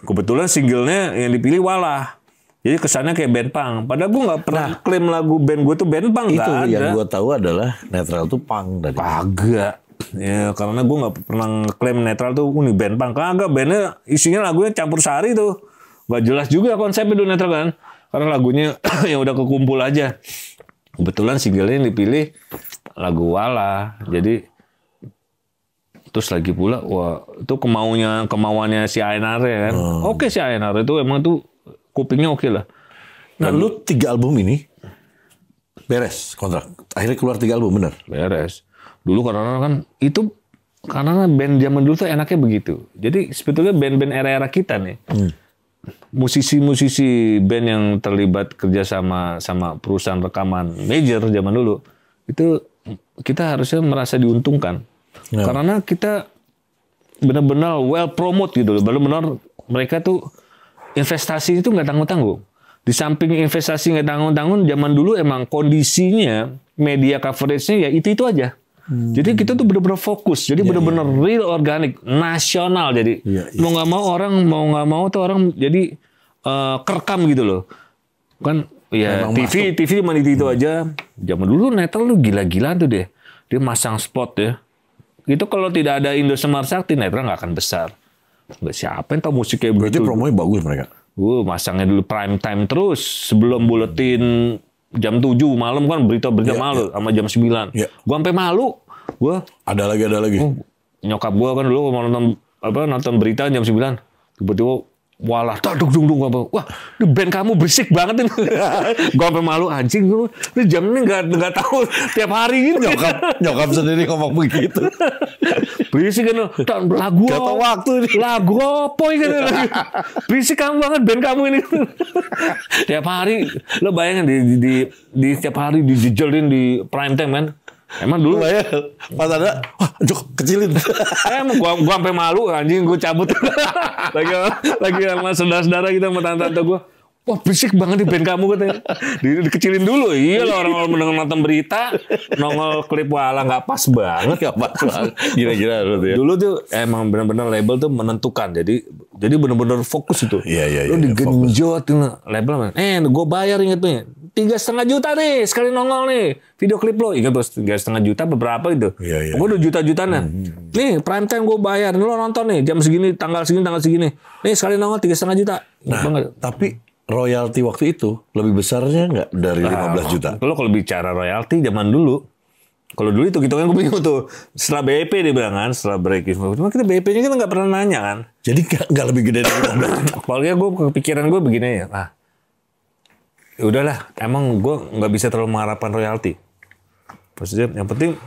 kebetulan singlenya yang dipilih Walah. Jadi kesannya kayak band punk. Padahal gue nggak pernah klaim lagu band gue tuh band punk. Itu yang gue tahu adalah netral tuh punk dari. Kagak. Ya karena gue nggak pernah klaim netral tuh ini band punk. Kagak, bandnya isinya lagunya campur sari tuh. Gak jelas juga konsepnya tuh netral kan. Karena lagunya yang udah kekumpul aja. Kebetulan singlenya yang dipilih lagu Walah. Jadi terus lagi pula, wah itu kemauannya si ANR ya kan. Oke si ANR itu emang tuh kupingnya oke lah. Nah lu 3 album ini beres kontrak. Akhirnya keluar 3 album bener? Beres. Dulu karena band zaman dulu tuh enaknya begitu. Jadi sebetulnya band-band era-era kita nih. Musisi-musisi band yang terlibat kerja sama perusahaan rekaman major zaman dulu. Itu kita harusnya merasa diuntungkan. Karena kita benar-benar well promote gitu loh. Benar-benar mereka tuh investasi itu nggak tanggung-tanggung. Di samping investasi nggak tanggung-tanggung, zaman dulu emang kondisinya media coveragenya ya itu aja. Jadi kita tuh benar-benar fokus. Jadi benar-benar real organik, nasional. Jadi mau nggak mau tuh orang jadi kerekam gitu loh. Kan ya TV cuma itu aja. Zaman dulu netral lu gila-gilaan tuh deh. Dia masang spot ya. Itu kalau tidak ada Indosiar Sakti, netral nggak akan besar. Nggak siapa yang tahu musik kayak begitu. Berarti promonya bagus mereka. Masangnya dulu prime time terus. Sebelum buletin jam 7 malam kan berita-berita malu sama jam 9. Gua sampai malu. Ada lagi. Nyokap gua kan dulu mau nonton berita jam 9. Tiba-tiba Walah, wah, ini band kamu berisik banget ini. Gua sampai malu anjing, ini jam ini nggak tahu tiap hari gitu. Nyokap sendiri ngomong begitu. Berisik kan, lagu gak tau waktu nih. Lagu apa kan? Berisik kamu banget band kamu ini. Tiap hari, lo bayangin di tiap hari dijejelin di prime time kan. Emang dulu pas ada, wah Jok kecilin. Emang gua sampai malu anjing, gua cabut. lagi sama saudara-saudara kita sama tante-tante gua. Wah berisik banget nih band kamu katanya. Dikecilin dulu. Iya lah orang mendengar nonton berita, nongol klip Walah nggak pas banget. Gila-gila dulu ya. Dulu tuh emang benar-benar label tuh menentukan. Jadi benar-benar fokus itu. Iya. Lu digenjot label. Gue bayar inget nih. 3,5 juta nih sekali nongol nih video klip lo. Ingat bos 3,5 juta beberapa gitu. Gue udah juta-jutaan. Nih prime time gue bayar. Nih lo nonton nih jam segini tanggal segini. Nih sekali nongol 3,5 juta. Nah, tapi royalti waktu itu lebih besarnya nggak dari 15 juta? Kalau bicara royalti zaman dulu, kalau dulu itu gitu kan gue bingung tuh. Setelah BEP dia bilang kan, setelah break even. Cuma kita BEP-nya kita nggak pernah nanya kan. Jadi nggak lebih gede dari 15. Apalagi gue kepikiran gue begini ya. Udahlah, emang gue nggak bisa terlalu mengharapkan royalti. Maksudnya yang penting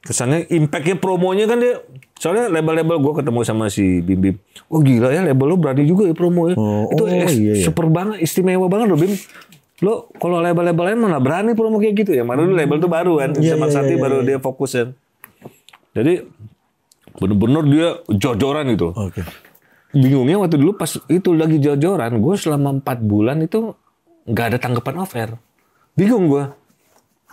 kesannya impactnya promonya kan dia. Soalnya label-label gue ketemu sama si Bim Bim. Oh gila ya label lo berani juga ya promo ya. Itu super banget, istimewa banget loh Bim. Lo kalau label-label lain mana berani promo kayak gitu ya. Mana dulu label tuh baru kan. Sama Sakti baru dia fokus kan. Jadi bener-bener dia jor-joran gitu. Bingungnya waktu dulu pas itu lagi jor-joran. Gue selama 4 bulan itu nggak ada tanggapan offer. Bingung gue.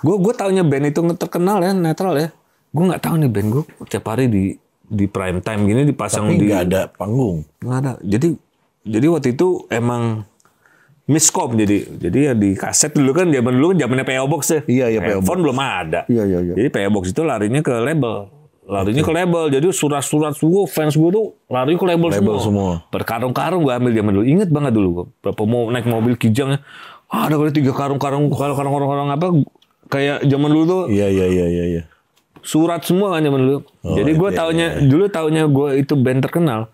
Gue taunya band itu terkenal ya, netral ya. gue nggak tahu nih band gue tiap hari di prime time gini dipasang Tapi di nggak ada panggung. nggak ada. Jadi waktu itu emang miskom jadi ya di kaset dulu kan zamannya PO Box ya. Iya, PO Box. Handphone belum ada. Iya. Jadi PO Box itu larinya ke label. Jadi surat-surat gue fans gue tuh lari ke label semua. Berkarung-karung gue ambil zaman dulu. Ingat banget dulu gue. Berapa mau naik mobil Kijang ya. Ada kali 3 karung-karung apa kayak zaman dulu tuh. Iya. Surat semua kan zaman dulu. Jadi gue taunya gue itu band terkenal.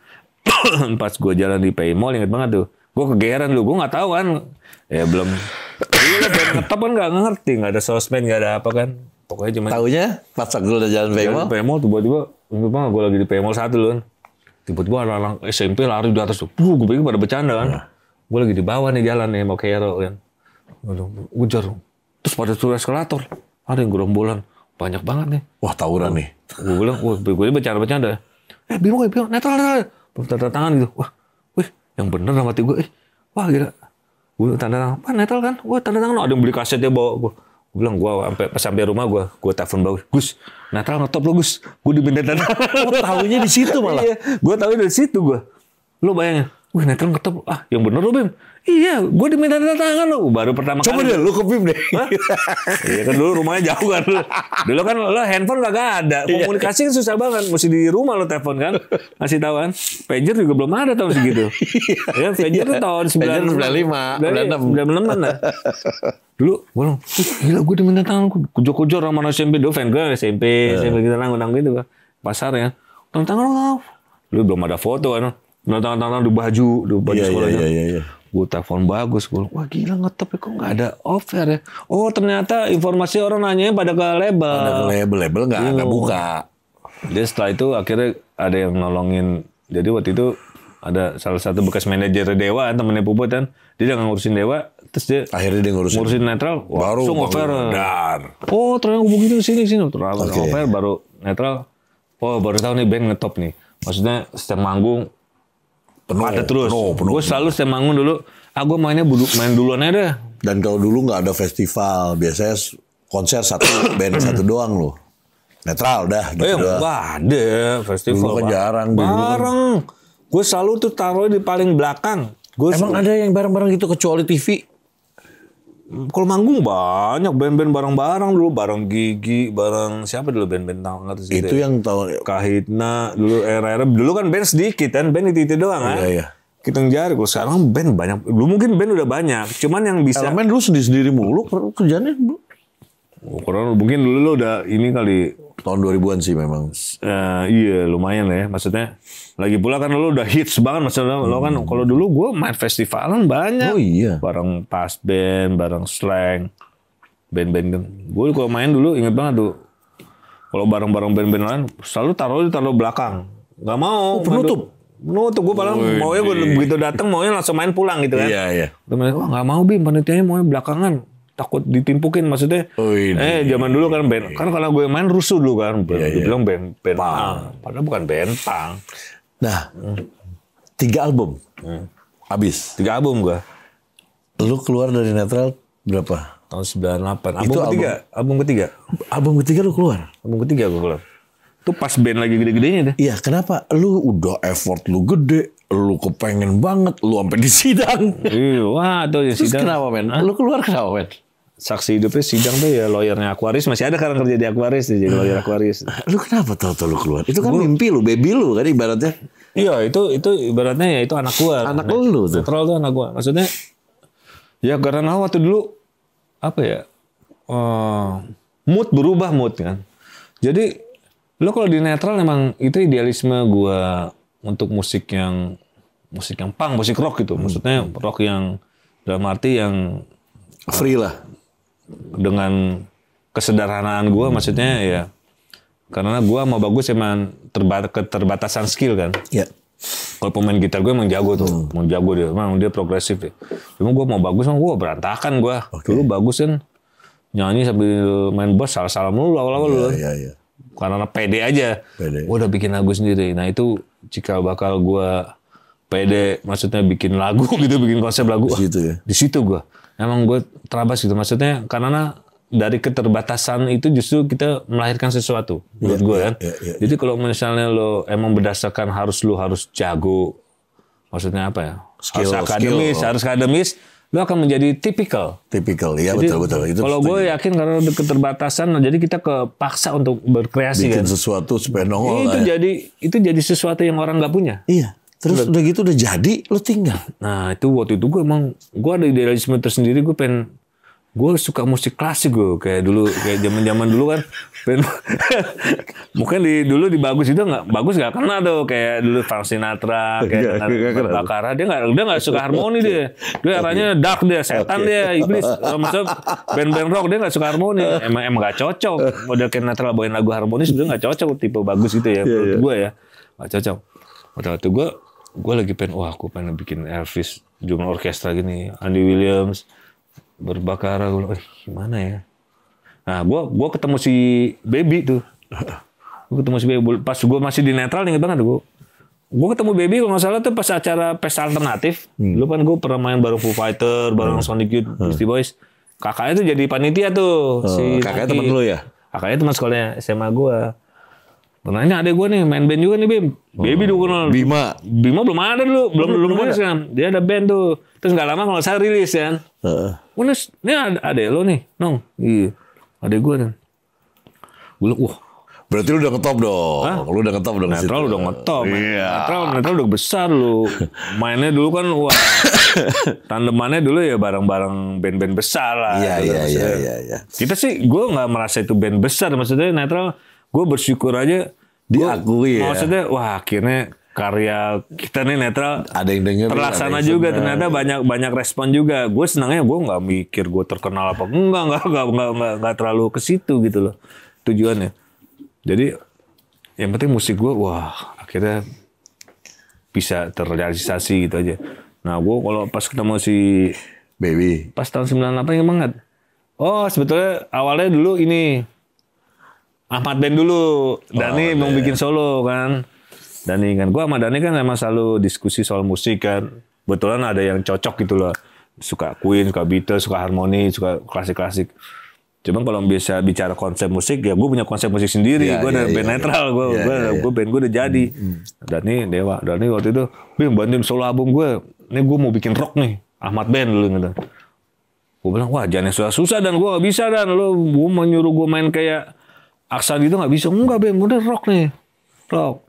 Pas gue jalan di PI Mall inget banget tuh. Gue kegeeran dulu, gue nggak tahu kan, ya belum. Dulu band ngetop kan nggak ngerti, nggak ada sosmed, nggak ada apa kan. Pokoknya cuma. Taunya pas gue udah jalan PI Mall, tiba-tiba, gue lagi di PI Mall 1 loh kan. Tiba-tiba anak SMP lari di atas tuh, gue pikir pada bercanda kan. Gue lagi di bawah nih jalan nih mau ke Hero kan. Ujar, terus pada turun eskalator, ada yang gerombolan, banyak banget nih. Wah tawuran nih. Gue bilang, gue bercanda-bercanda. Bimo, netral. Tanda tangan gitu, yang bener sama hati gue, wah gila. Gue tanda tangan, apa netral kan? Wah tanda tangan, ada yang beli kasetnya bawa gue. Gue bilang, pas sampai rumah gue telepon bagus. Gus, netral ngetop lo Gus. Gue diminta tanda tangan. Oh tahunya di situ malah. Iya, gue tahunya dari situ gue. Lo bayangin, wah netral ngetop, yang bener lo Bim. Iya, gue diminta tanda tangan lo. Baru pertama kali. Coba deh, lo ke Bim deh. Iya kan dulu rumahnya jauh kan. Dulu kan lo handphone kagak ada. Komunikasi kan susah banget. Mesti di rumah lo telepon kan. Ngasih tahu kan. Pager juga belum ada tahun segitu. Ya, pager tuh tahun 95, 96 lah. Dulu gue bilang, gila gue diminta tangan. Kujor-kujor sama anak SMP. Dulu fan gue SMP kita nanggung gitu kan. Pasar ya. Tanda tangan lo. Dulu belum ada foto kan. Tanda-tangan di baju sekolahnya. Iya. Gue telepon bagus, gue wah gila ngetop ya, kok nggak ada offer ya. Oh ternyata informasi orang nanya pada ke label. Label nggak buka. Jadi setelah itu akhirnya ada yang nolongin. Jadi waktu itu ada salah satu bekas manajer Dewa, temennya Puput kan. Dia nggak ngurusin Dewa, terus dia akhirnya dia ngurusin netral. Baru langsung offer. Oh ternyata hubungin sini. Terus offer baru netral. Oh baru tahu nih band ngetop nih. Maksudnya setiap manggung ada terus. Gue selalu setiap manggung dulu. Gue main duluan aja deh. Dan kalau dulu nggak ada festival, biasanya konser band satu doang loh. Netral dah. Gitu nggak ada festival. Dulu kan jarang. Bareng. Gue selalu tuh taruh di paling belakang. Emang ada yang bareng-bareng gitu kecuali TV? Kalau manggung banyak band-band bareng-bareng dulu, bareng Gigi, bareng siapa dulu band-band tahu nggak tuh? Itu yang tahu Kahitna dulu era dulu kan band sedikit kan, band itu doang kan. Iya. Kita ngejar, kalau sekarang band banyak. Dulu mungkin band udah banyak, cuman yang bisa. Elemen dulu sendiri mulu kerjanya. Karena mungkin dulu lo udah ini kali. Tahun 2000-an sih memang. Iya lumayan ya, maksudnya. Lagi pula kan lo udah hits banget, maksudnya lo kan kalau dulu gue main festivalan banyak. Oh iya. Bareng Pas Band, bareng Slang, band-band kan. Gue kalau main dulu inget banget tuh. Kalau bareng-bareng band-band lain, selalu taruh belakang. Gak mau. Penutup. Gue paling maunya gue begitu datang maunya langsung main pulang gitu kan. Iya. Temen wah nggak mau Bim, panitianya maunya belakangan. Takut ditimpukin maksudnya. Zaman dulu kan band. Kan kalau gue main rusuh dulu kan. Dia bilang band pang. Padahal bukan band pang. Nah, 3 album. Habis. 3 album gue. Lu keluar dari Netral berapa? Tahun 98. Album ketiga. Album ketiga lu keluar? Album ketiga gue keluar. Itu pas band lagi gede-gedenya deh. Iya, kenapa? Lu udah effort lu gede. Lu kepengen banget. Lu sampai di sidang. Wah, tuh ya sidang. Terus kenapa, men? Lu keluar kenapa, men? Saksi hidupnya sidang tuh ya lawyernya Aquarius. Masih ada sekarang kerja di Aquarius. Jadi lawyer Aquarius. Lu kenapa tahu-tahu lu keluar? Itu kan mimpi lu, baby lu kan ibaratnya. Iya, itu ibaratnya ya itu anak gua. Anak lu tuh. Netral tuh anak gua. Maksudnya ya karena waktu dulu apa ya? Mood berubah kan. Jadi lo kalau di Netral emang itu idealisme gua untuk musik yang punk, musik rock gitu. Maksudnya rock yang dalam arti yang free lah. Dengan kesederhanaan gue maksudnya ya karena gue mau bagus emang keterbatasan skill kan. Iya. Kalau pemain gitar gue emang jago tuh, emang dia progresif deh. Cuma gue mau bagus gue berantakan gue. Dulu bagus kan nyanyi sambil main bass salah-salah mulu awal-awal dulu. Iya. Karena pede aja. Gue udah bikin lagu sendiri. Nah itu cikal bakal gue pede maksudnya bikin lagu gitu, bikin konsep lagu. Di situ ya. Di situ gue. Emang gue terabas gitu maksudnya karena dari keterbatasan itu justru kita melahirkan sesuatu menurut gue kan. Jadi kalau misalnya lo emang berdasarkan harus jago, maksudnya apa ya? Harus akademis, lo akan menjadi tipikal. Iya, betul. Kalau gue yakin karena ada keterbatasan, jadi kita kepaksa untuk berkreasi. Bikin sesuatu supaya nongol. Itu jadi sesuatu yang orang nggak punya. Iya. Terus udah gitu udah jadi, lo tinggal. Nah itu waktu itu gue ada idealisme tersendiri, gue suka musik klasik gue kayak zaman dulu kan. Mungkin dulu di bagus itu bagus nggak kena tuh kayak dulu Frank Sinatra kayak Bakara dia nggak suka harmoni dia arahnya dark dia setan dia iblis maksud band rock dia nggak suka harmoni emang nggak cocok model kayak netral bawain lagu harmonis sebenarnya nggak cocok tipe bagus itu ya menurut gue ya nggak cocok. Waktu gue lagi gue pengen bikin Elvis jumlah orkestra gini Andy Williams Berbakara gue bilang, gimana ya? Nah, gue ketemu si Baby tuh. Gue ketemu si Baby pas gue masih di netral, inget banget gue. Gue ketemu Baby kalau nggak salah tuh pas acara pesta alternatif. Dulu kan gue pernah main bareng Foo Fighter, bareng Sonic Youth, Beastie Boys. Kakaknya tuh jadi panitia tuh. Kakaknya teman lu ya? Kakaknya teman sekolahnya SMA gue. Nanya adek gue nih main band juga nih Bim. Baby dulu kenal. Bima belum ada dulu, belum rilis kan. Dia ada band tuh. Terus nggak lama kalau saya rilis kan. Ini adek lo nih, Nong. Iya. Adek gue kan. Gue bilang, wah. Berarti lu udah ngetop dong. Lu udah ngetop dong. Netral udah ngetop. Iya. Netral udah besar lu. Mainnya dulu kan wah. Tandemannya dulu ya bareng-bareng band-band besar lah. Iya. Kita sih gue nggak merasa itu band besar. Maksudnya netral. Gue bersyukur aja diakui ya. Maksudnya wah akhirnya karya kita nih netral ada yang denger terlaksana juga ternyata banyak respon juga. Gue senangnya gue nggak mikir gue terkenal apa enggak terlalu ke situ gitu loh tujuannya. Jadi yang penting musik gue wah akhirnya bisa terrealisasi gitu aja. Nah gue kalau pas ketemu si Baby pas tahun 98 ingat banget. Oh sebetulnya awalnya dulu ini Ahmad Band dulu, Dani mau bikin solo kan. Dani kan, gue sama Dani kan emang selalu diskusi soal musik kan. Betulan ada yang cocok gitu loh. Suka Queen, suka Beatles, suka harmoni, suka klasik-klasik. Cuman kalau bisa bicara konsep musik, ya gue punya konsep musik sendiri. Gue ada band netral, gue band gue udah jadi. Dani waktu itu, Bim bantuin solo album gue. Ini gue mau bikin rock nih, Ahmad Band dulu gitu. Gue bilang, wah jangan susah-susah dan gue gak bisa dan lo gue mau nyuruh gue main kayak Aksan gitu gak bisa. Enggak Bem, udah rock nih. Rock.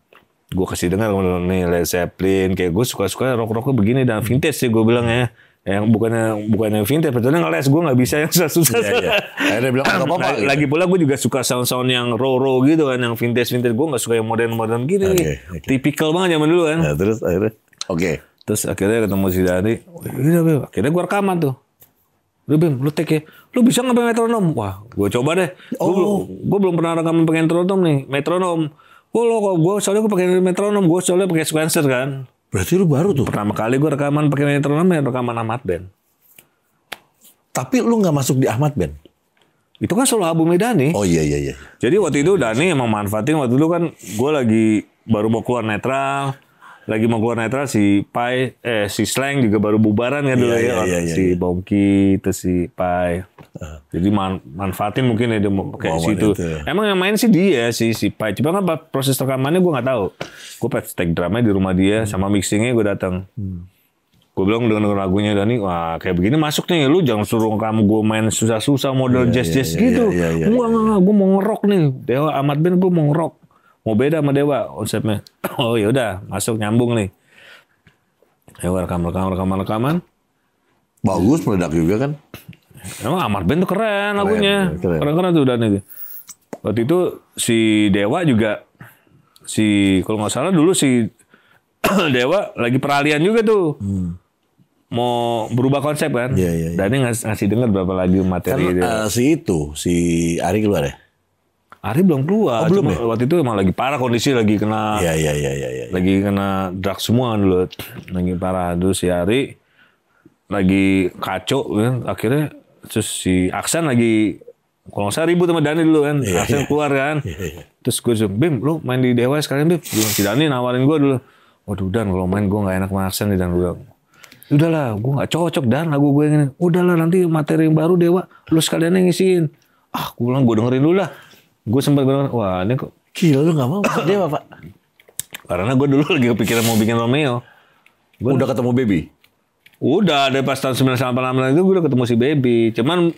Gue kasih dengar nih Led Zeppelin. Kayak gue suka-suka rock-rocknya begini. Dan vintage sih gue bilang ya. Yang bukannya vintage. Betulnya ngeles. Gue gak bisa yang susah-susah. Iya. Akhirnya bilang gak apa-apa. Lagi pula gue juga suka sound-sound yang raw gitu kan. Yang vintage. Gue gak suka yang modern-modern gini. Okay. Tipikal banget zaman dulu kan. Nah, terus akhirnya. Terus akhirnya ketemu si Dani. Akhirnya gue rekaman tuh. Lu Bim, lu take ya. Lu bisa nggak pakai metronom? Wah, gue coba deh. Gue belum pernah rekaman pakai metronom nih. Metronom. Soalnya gue pakai metronom. Gue soalnya pakai sequencer kan. Berarti lu baru tuh. Pertama kali gue rekaman pakai metronom ya rekaman Ahmad Band. Tapi lu nggak masuk di Ahmad Band? Itu kan solo albumnya Dani. Oh iya. Jadi waktu itu Dani emang manfaatin waktu itu kan gue lagi baru mau keluar netral. Lagi mau keluar netral si Slang juga baru bubaran kan dulu si Bongki terus si Pai. Jadi manfaatin mungkin ya dia mau pakai situ. Emang yang main sih dia si Pai. Cuma kan proses rekamannya gue nggak tahu. Gue pas take drumnya di rumah dia sama mixingnya gue datang. Gue bilang denger lagunya Dani, wah kayak begini masuk nih. Lu jangan suruh kamu gue main susah-susah model jazz gitu. Enggak, gue mau ngerok nih. Dewa Ahmad Band gue mau ngerok. Mau beda sama Dewa konsepnya. Oh yaudah masuk nyambung nih. Dewa rekaman. Bagus meledak juga kan. Emang Ahmad Band tuh keren lagunya. Keren tuh dan itu. Waktu itu si Dewa juga kalau nggak salah dulu si Dewa lagi peralihan juga tuh. Mau berubah konsep kan. Dan ini ngasih denger berapa lagi materi. Kan si Ari keluar ya? Ari belum keluar. Belum ya? Waktu itu emang lagi parah kondisi, lagi kena lagi kena drug semua dulu. Lagi parah. Terus si Ari lagi kacau kan. Akhirnya terus si Aksan lagi kalau nggak salah ribut sama Dani dulu kan. Aksan keluar kan. Terus gue bilang, Bim lu main di Dewa sekalian Bim. Si Dani nawarin gue dulu. Waduh Dan kalau main gue gak enak sama Aksan nih Dan. Gue bilang, udahlah gue gak cocok Dan lagu gue ini. Udahlah nanti materi yang baru Dewa lu sekalian yang ngisiin. gue bilang gue dengerin dulu lah. Gue sempat bilang, wah ini kok. Gila lu gak mau Dewa Pak? Karena gue dulu lagi kepikiran mau bikin Romeo. Udah ketemu Baby? Udah, dari pas tahun 1986 itu gue udah ketemu si Baby. Cuman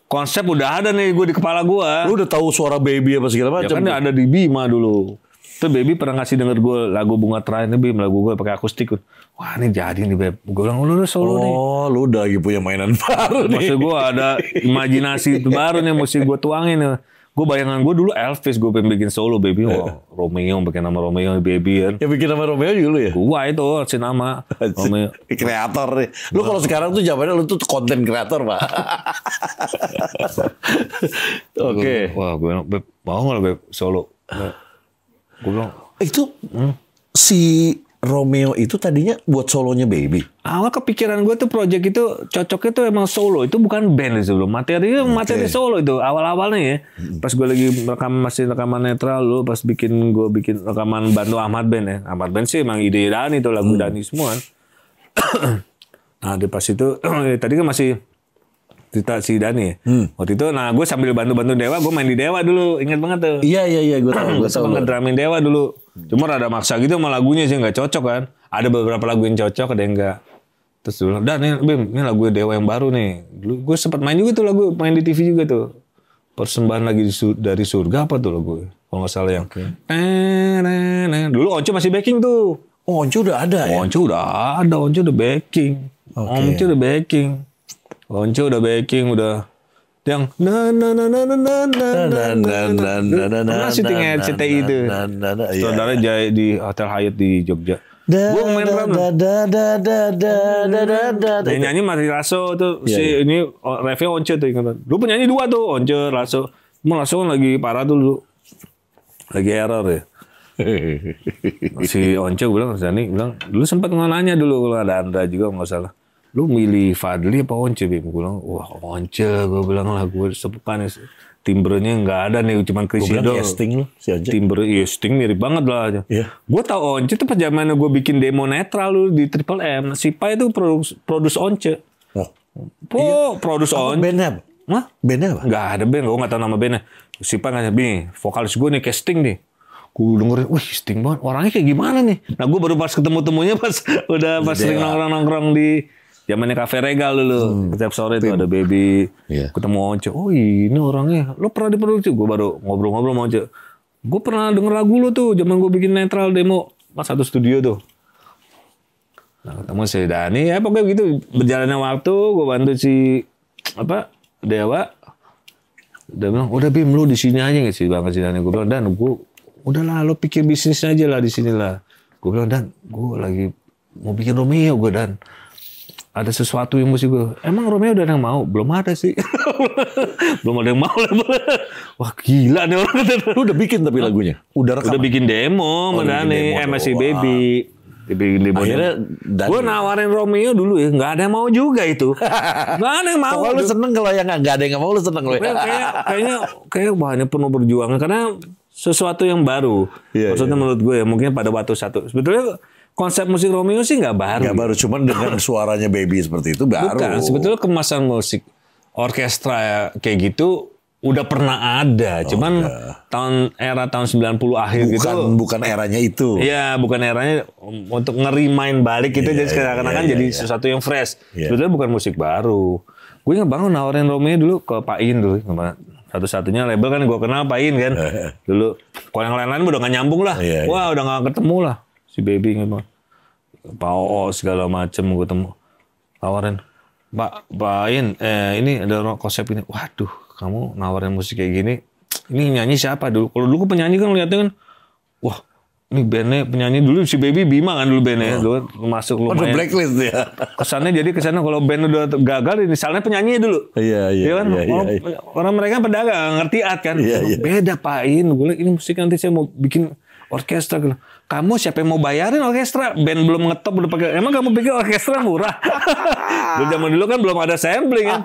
konsep udah ada nih gue di kepala gue. Lu udah tahu suara Baby apa segala macam? Ya kan ada di Bima dulu. Tuh Baby pernah ngasih denger gue lagu Bunga Terakhir nih, Bim, lagu gue pakai akustik. Wah ini jadi nih Beb. Gue bilang lu udah solo nih. Oh lu udah lagi punya mainan baru nih. Maksud gue ada imajinasi baru nih mesti gue tuangin nih. Gue bayangan gue dulu Elvis, gue pengen bikin solo Baby. Wah Romeo, bikin nama Romeo Baby kan. Ya bikin nama Romeo juga lu ya? Gua itu si nama Romeo. Kreator nih. Lu kalau sekarang tuh jawabannya lu tuh konten kreator Pak. Oke. Wah gue bilang, Beb, mau gak Beb solo? Gue bilang, itu si Romeo itu tadinya buat solonya Baby. awal kepikiran gue tuh project itu cocoknya tuh emang solo, itu bukan band itu belum materi solo itu awal-awalnya ya. Pas gue lagi masih rekaman netral dulu, pas gue bikin rekaman bantu Ahmad Band ya. Ahmad Band sih emang ide Dani itu lagu Dani semua. Nah di pas itu tadi kan masih cerita si Dani ya. Waktu itu nah gue sambil bantu-bantu Dewa, gue main di Dewa dulu, ingat banget tuh. Iya gue tahu. Gue sama ngedramin Dewa dulu. Cuma rada maksa gitu sama lagunya sih, nggak cocok kan. Ada beberapa lagu yang cocok, ada yang enggak. Terus dulu, dan ini lagu Dewa yang baru nih. Dulu gue sempat main juga tuh lagu, main di TV juga tuh. Persembahan lagi dari surga apa tuh lagu? Kalau nggak salah yang. Dulu Once masih backing tuh. Oh, Once udah ada ya? Once udah ada, Once udah backing. Once udah backing. Once udah backing, udah yang pernah syuting RCTI itu. Saudara Jaya di Hotel Hyatt di Jogja. Gue main drum. Nyanyi Mari Raso tuh si ini refnya Once tuh ingat. Lu penyanyi dua tuh, Once, Raso. Raso kan lagi parah tuh dulu. Lagi error ya. Si Once bilang, Zani bilang, dulu sempat nanya dulu kalau ada Andra juga nggak salah. Lu milih Fadli apa Once, Bim? Gue bilang, wah Once, gue bilang lah, gue sepukan ya. Timbrenya nggak ada nih, cuman Chris Idol. Gue bilang Sting lu, si Once. Timbre, iya Sting mirip banget lah. Yeah. Gue tau Once tuh pas zamannya gue bikin demo netral lu di Triple M. Si Pai itu produce Once. Produce Once. Bandnya apa? Hah? Bandnya apa? Nggak ada band, gue nggak tahu nama bandnya. Si Pai ngasih, Bing, vokalis gue nih casting nih. Gue dengerin, wih Sting banget, orangnya kayak gimana nih? Nah gue baru pas ketemu-temunya pas sering nongkrong-nongkrong di zamannya Cafe Regal dulu. Setiap sore itu ada Baby, ketemu Once. Oh ini orangnya, lo pernah diproduksi? Gue baru ngobrol-ngobrol sama Once. Gue pernah denger lagu lo tuh, zaman gue bikin netral demo pas satu studio tuh. Nah ketemu si Dani, ya pokoknya gitu. Berjalannya waktu, gue bantu si Dewa. Dia bilang, udah Bim lu di sini aja nggak sih bang si Dani? Gue bilang, Dan gue udahlah lo pikir bisnis aja lah di sini lah. Gue bilang, Dan gue lagi mau bikin Romeo gue Dan. Ada sesuatu yang mesti gue. Emang Romeo udah ada yang mau? Belum ada sih. Belum ada yang mau lah. Wah gila nih orang. Lu udah bikin tapi lagunya? Udah bikin demo sama Dani. Masih Baby. Dibikin demo. Akhirnya gue nawarin Romeo dulu ya. Gak ada yang mau juga itu. Gak ada yang mau. Kalau lu seneng kalau yang gak ada yang mau lu seneng. Kayaknya bahannya penuh berjuangan. Karena sesuatu yang baru. Maksudnya menurut gue ya. Mungkin pada waktu satu. Sebetulnya konsep musik Romeo sih nggak baru. Nggak baru, cuman dengan suaranya Baby seperti itu baru. Bukan, sebetulnya kemasan musik orkestra kayak gitu udah pernah ada. Cuman tahun 90 akhir gitu. Bukan eranya itu. Iya, bukan eranya untuk ngerimain balik gitu. Jadi sekarang-kadang jadi sesuatu yang fresh. Sebetulnya bukan musik baru. Gue ngebangun nawarin Romeo dulu ke Pak In dulu. Satu-satunya label kan gue kenal Pak In kan. Dulu. Kalau yang lain-lain udah nggak nyambung lah. Wah udah nggak ketemu lah. Si Baby gitu, Pak Oo segala macem gue temu, tawarin, Pak In, ini ada konsep ini, waduh, kamu nawarin musik kayak gini, ini nyanyi siapa dulu? Kalau dulu penyanyi kan lihatnya kan, wah, ini bandnya penyanyi dulu si Baby Bima kan dulu bandnya, dulu masuk lumayan. Blacklist ya. Kesannya jadi kesana kalau band udah gagal, misalnya penyanyi dulu. Iya. Orang mereka pedagang ngerti art kan, beda Pak In, gue ini musik nanti saya mau bikin orkestra. Kamu siapa yang mau bayarin orkestra? Band belum ngetop udah pakai. Emang kamu pikir orkestra murah? Zaman dulu kan belum ada sampling kan.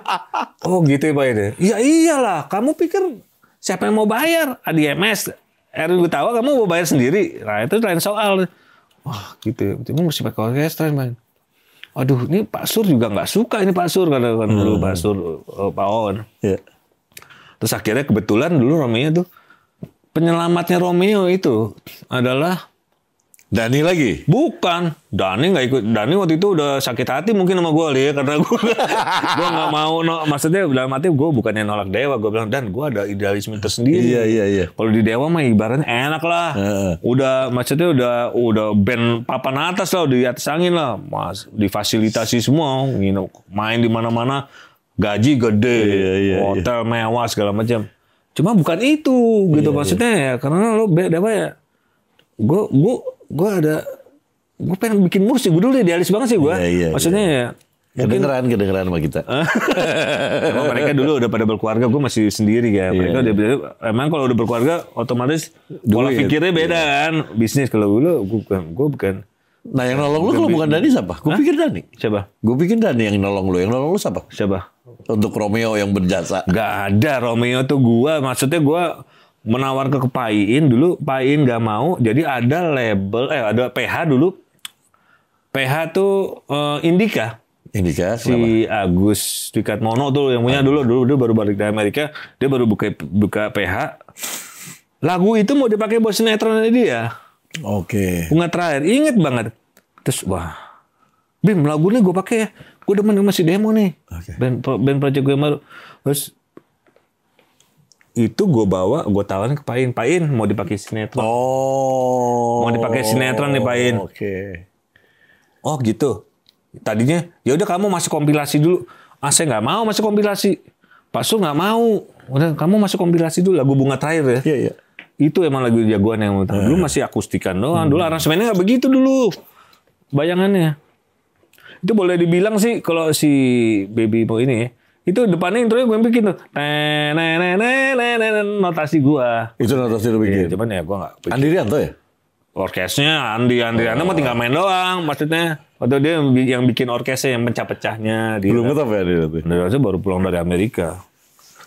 Oh gitu ya Pak ini. Ya iyalah. Kamu pikir siapa yang mau bayar? ADMS, Erwin Gutawa kamu mau bayar sendiri. Nah itu lain soal. Wah gitu. Cuma mesti pakai orkestra main. Aduh ini Pak Sur juga nggak suka ini Pak Sur. Karena dulu Pak Sur, Pak On. Terus akhirnya kebetulan dulu Romeo tuh penyelamatnya Romeo itu adalah Dani lagi? bukan. Dani nggak ikut. Dani waktu itu udah sakit hati mungkin sama gue ya, karena gue nggak mau. Maksudnya dalam hati gue bukannya nolak Dewa. Gue bilang, Dan gue ada idealisme tersendiri. Iya. Kalau di Dewa mah ibaratnya enak lah. Maksudnya udah band papan atas lah, udah di atas angin lah. Mas, difasilitasi semua, main di mana-mana, gaji gede, hotel mewah segala macam. Cuma bukan itu gitu maksudnya ya, karena lo Dewa ya. Gue pengen bikin musik. Gue dulu idealis banget sih gue. Maksudnya ya. Kedengeran sama kita. Emang mereka dulu udah pada berkeluarga, gue masih sendiri ya. Mereka emang kalau udah berkeluarga otomatis pola pikirnya beda kan. Bisnis kalau gue bukan. Nah yang nolong lu kalau bukan Dani siapa? Gue pikir Dani. Siapa? Gue pikir Dani yang nolong lu. Yang nolong lu siapa? Siapa? Untuk Romeo yang berjasa. Gak ada. Romeo tuh gue. Maksudnya gue menawar ke Pain dulu. Pain gak mau. Jadi ada label. Ada PH dulu. PH tuh Indika. Indika si Agus Dwikatmono tuh yang punya dulu dia baru balik dari Amerika. Dia baru buka PH. Lagu itu mau dipakai buat sinetronnya dia. Oke. Bunga Terakhir. Ingat banget. Terus wah. Bim lagu ini gue pakai ya. Gue demen masih demo nih. Band project gue yang baru. Terus itu gue bawa, gue tawarin ke Pain. Pain mau dipakai sinetron. Mau dipakai sinetron nih Pain. Oke. Oh gitu. Tadinya ya udah kamu masuk kompilasi dulu. Saya nggak mau masuk kompilasi. Pak Sul nggak mau. Udah kamu masuk kompilasi dulu lagu Bunga Terakhir ya. Iya. Itu emang lagu jagoan yang dulu masih akustikan doang. Dulu aransemennya nggak begitu dulu. Bayangannya. Itu boleh dibilang sih kalau si Baby Boy ini ya. Itu depannya intronya gue bikin tuh. Notasi gue. Itu notasi lu bikin. Cuman ya gue nggak. Andi Rianto ya? Orkesnya Andi mah tinggal main doang. Maksudnya waktu dia yang bikin orkesnya yang pecah-pecahnya. Belum ketemu ya Andi Rianto? Andi Rianto baru pulang dari Amerika.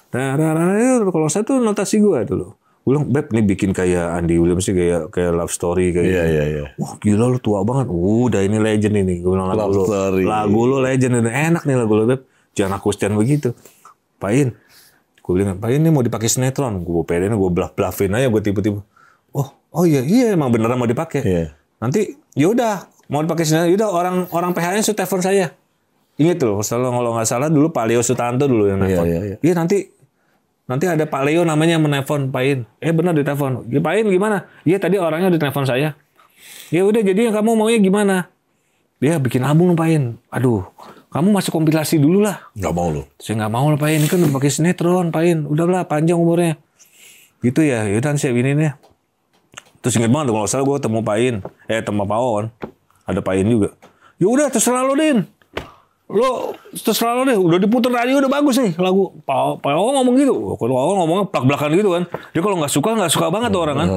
Kalau saya tuh notasi gue dulu. Gue bilang, Beb, ini bikin kayak Andy Williams sih, kayak love story kayak. Iya. Wah gila lu tua banget. Udah ini legend ini. Gue bilang lagu lu legend ini. Enak nih lagu lu Beb. Jangan akustian begitu. Pain. Gue bilang, Pain ini mau dipakai sinetron. Gue pedein, gue bluff-bluffin aja. Gue tiba-tiba. Oh iya emang beneran mau dipakai. Iya. Nanti yaudah mau dipakai sinetron. Yaudah orang PH-nya sudah telepon saya. Ingat loh. Kalau nggak salah dulu Pak Leo Sutanto dulu yang telepon. Iya nanti ada Pak Leo namanya menelpon Pain. Benar ditelepon. Pain gimana? Iya tadi orangnya ditelepon saya. Ya udah jadi kamu maunya gimana? Dia bikin album Pain. Aduh, kamu masuk kompilasi dulu lah. Nggak mau lu? Saya nggak mau lah Pain. Ini kan udah pakai sinetron Pain. Udahlah panjang umurnya. Gitu ya. Yaudah saya ini nih. Terus inget banget kalau salah gue temu Pain. Temu Pak Wawan. Ada Pain juga. Ya udah terserah lo Din. Lo terserah lo deh. Udah diputer radio udah bagus nih lagu. Pak Wawan ngomong gitu. Kalau Wawan ngomongnya plak-plakan gitu kan. Dia kalau nggak suka banget tuh orang kan.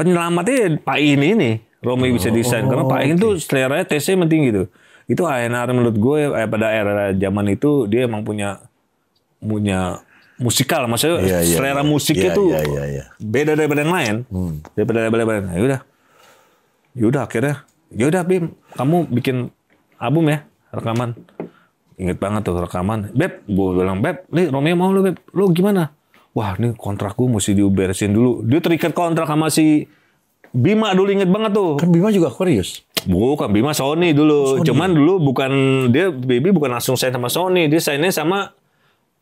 Penyelamatnya Pain ini. Romeo bisa desain. Karena Pain tuh seleranya tesnya penting gitu. Itu A&R menurut gue pada era zaman itu dia emang punya musikal, maksudnya selera musiknya tuh beda daripada yang lain. Daripada label-label lain. Yaudah akhirnya, yaudah Bim, kamu bikin album ya, rekaman. Ingat banget tuh rekaman. Beb, gue bilang Beb, nih Romeo mau lu Beb, lu gimana? Wah ini kontrak gue mesti diberesin dulu. Dia terikat kontrak sama si Bima dulu, inget banget tuh. Kan Bima juga Aquarius. Bukan, Bima Sony dulu. Cuman dulu Baby bukan langsung sign sama Sony, dia signnya sama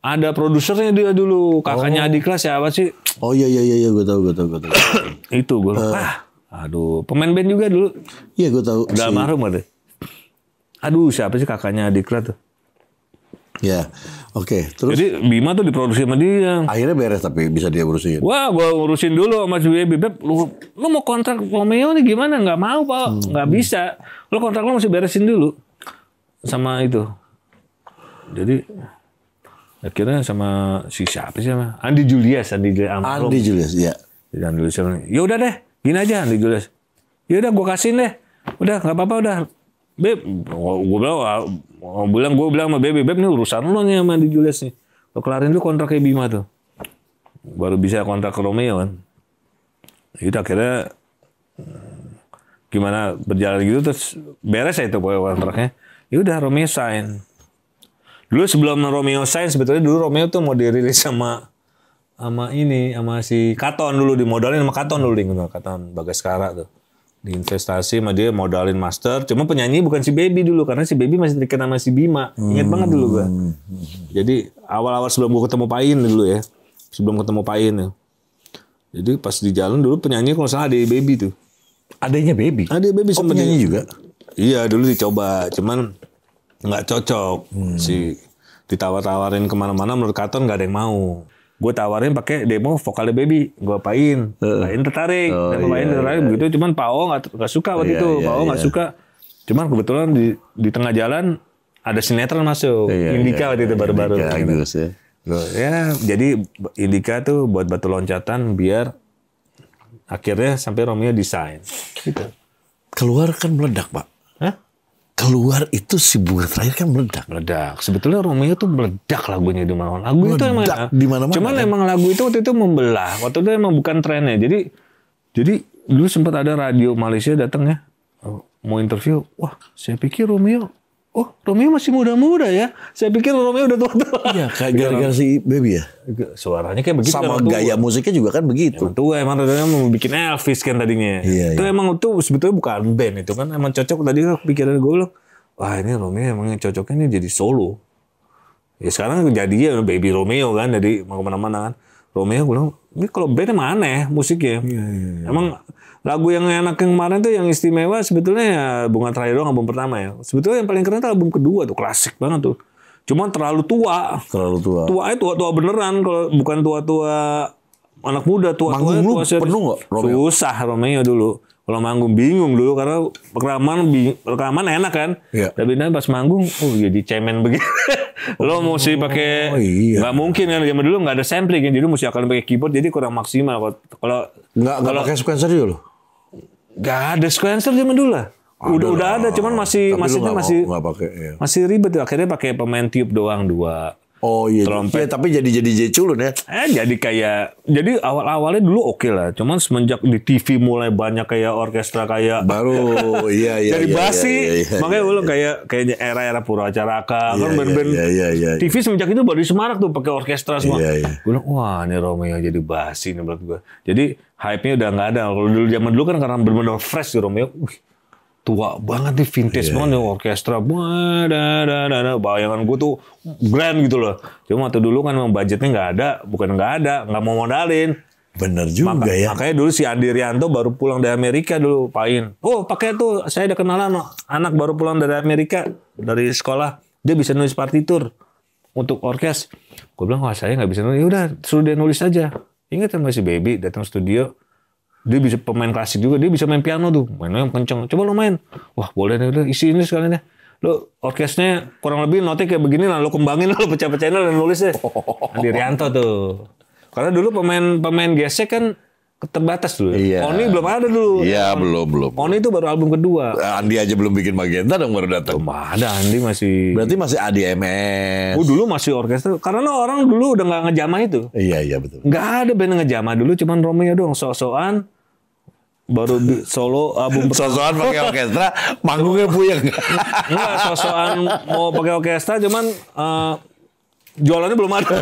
ada produsernya dia dulu, kakaknya Adiklas siapa sih? Oh iya, gue tahu. Itu gue. Aduh, pemain band juga dulu. Iya gue tahu. Udah almarhum ada. Aduh, siapa sih kakaknya Adiklas tuh? Ya, oke. Terus. Jadi Bima tuh diproduksi sama dia. Akhirnya beres tapi bisa dia urusin. Wah, gue urusin dulu sama si Baby. Beb, lu mau kontrak Romeo nih gimana? Nggak mau Pak, nggak bisa. Lu kontrak lu mesti beresin dulu sama itu. Jadi akhirnya sama si siapa sih sama Andi Julius ya. Ya udah deh, gini aja Andi Julius. Ya udah gue kasihin deh. Udah nggak apa-apa udah. Beb, gue bilang sama Beb ini urusan lo nih sama Andi Julius nih. Lo kelarin dulu kontrak kayak Bima tuh. Baru bisa kontrak ke Romeo kan. Itu akhirnya gimana berjalan gitu terus beres ya itu kontraknya. Ya udah Romeo sign. Dulu sebelum Romeo sign sebetulnya dulu Romeo tuh mau dirilis sama sama si Katon dulu, dimodalin sama Katon dulu, Katon Bagaskara tuh. Diinvestasi sama dia, modalin master. Cuma penyanyi bukan si Baby dulu, karena si Baby masih terikat sama si Bima. Ingat banget dulu gua. Jadi awal-awal sebelum gua ketemu Pain dulu ya. Sebelum ketemu Pain ya. Jadi pas di jalan dulu penyanyi kalau salah ada Baby tuh. Adanya Baby? Ada Baby sama penyanyi juga? Iya dulu dicoba, cuman nggak cocok. Si ditawar-tawarin kemana-mana menurut Katon nggak ada yang mau. Gue tawarin pakai demo vokalnya Baby, gue Pain tertarik, Pain tertarik begitu, cuman Pao nggak suka waktu itu, Pao nggak suka, cuman kebetulan di tengah jalan ada sinetron masuk, Indika waktu itu baru-baru, ya jadi Indika tuh buat batu loncatan biar akhirnya sampai Romeo desain, gitu. Keluar kan meledak Pak. Keluar itu si Bunga Terakhir kan meledak. Sebetulnya Romeo tuh meledak lagunya di mana-mana. Lagu meledak itu emang di mana-mana. Cuman kan? Emang lagu itu waktu itu membelah. Waktu itu emang bukan trennya. Jadi dulu sempat ada radio Malaysia datang ya, mau interview. Wah, saya pikir Romeo masih muda-muda ya. Saya pikir Romeo udah tua-tua. Iya, kayak gara-gara si Baby ya. Suaranya kayak begitu. Sama gaya musiknya juga kan begitu. Emang tadinya mau bikin Elvis kan tadinya. Itu emang itu sebetulnya bukan band itu kan. Emang cocok tadi pikiran gue loh. Wah ini Romeo emang cocoknya ini jadi solo. Ya sekarang jadinya Baby Romeo kan. Jadi mau kemana-mana kan. Romeo gue bilang, ini kalau band emang aneh musiknya. Emang lagu yang enak yang kemarin tuh yang istimewa sebetulnya ya Bunga Terakhir doang album pertama ya. Sebetulnya yang paling keren tuh album kedua tuh, klasik banget tuh. Cuman terlalu tua. Tuanya tua beneran, kalau bukan tua-tua anak muda, tua-tua. Manggung lu penuh nggak Romeo? Susah Romeo dulu. Kalau manggung bingung dulu karena rekaman enak kan. Tapi pas manggung jadi cemen begitu. Lo mesti pakai nggak mungkin kan, zaman dulu nggak ada sampling kan, jadi mesti akan pakai keyboard, jadi kurang maksimal. Kalau nggak pakai sequencer dulu. Gak ada sequencer zaman dulu lah. Udah ada, cuman masih ribet. Akhirnya pakai pemain tiup doang 2. Oh iya. Trompet. Tapi jadi culun ya. Jadi awal-awalnya dulu oke lah. Cuman semenjak di TV mulai banyak kayak orkestra kayak baru jadi basi. Makanya dulu kayaknya era-era Purwacaraka kan band-band TV semenjak itu baru di Semarang tuh pakai orkestra semua. Gue bilang wah ini Romeo jadi basi nih menurut gue. Jadi hype-nya udah nggak ada. Kalau dulu zaman dulu kan karena benar-benar fresh di Romeo. Tua banget nih, vintage banget nih orkestra. Bayangan gue tuh grand gitu loh. Cuma waktu dulu kan memang budgetnya nggak mau modalin. Bener juga ya. Makanya dulu si Andi Rianto baru pulang dari Amerika dulu, Pain. Oh pakai tuh, saya ada kenalan anak baru pulang dari Amerika dari sekolah, dia bisa nulis partitur untuk orkes. Gue bilang wah saya nggak bisa nulis. Udah suruh dia nulis aja. Ingat kan masih Baby datang studio. Dia bisa pemain klasik juga, dia bisa main piano tuh, mainnya kenceng. Coba lo main, wah boleh nih, udah isi ini sekalian ya. Lo orkesnya kurang lebih notnya kayak begini lah, lo kembangin, lo pecah-pecahin dan nulis deh. Andi Rianto tuh. Karena dulu pemain gesek kan terbatas dulu. Oni belum ada dulu. Iya belum. Oni itu baru album kedua. Andi aja belum bikin Magenta dong baru datang. Belum ada, Andi masih. Berarti masih ADMS. Dulu masih orkestra. Karena orang dulu udah nggak ngejamah itu. Iya betul. Nggak ada band ngejamah dulu, cuman Romeo doang sok-sokan. Baru solo album sosokan pakai orkestra, manggungnya puyeng. Enggak, sosokan mau pakai orkestra, cuman jualannya belum ada.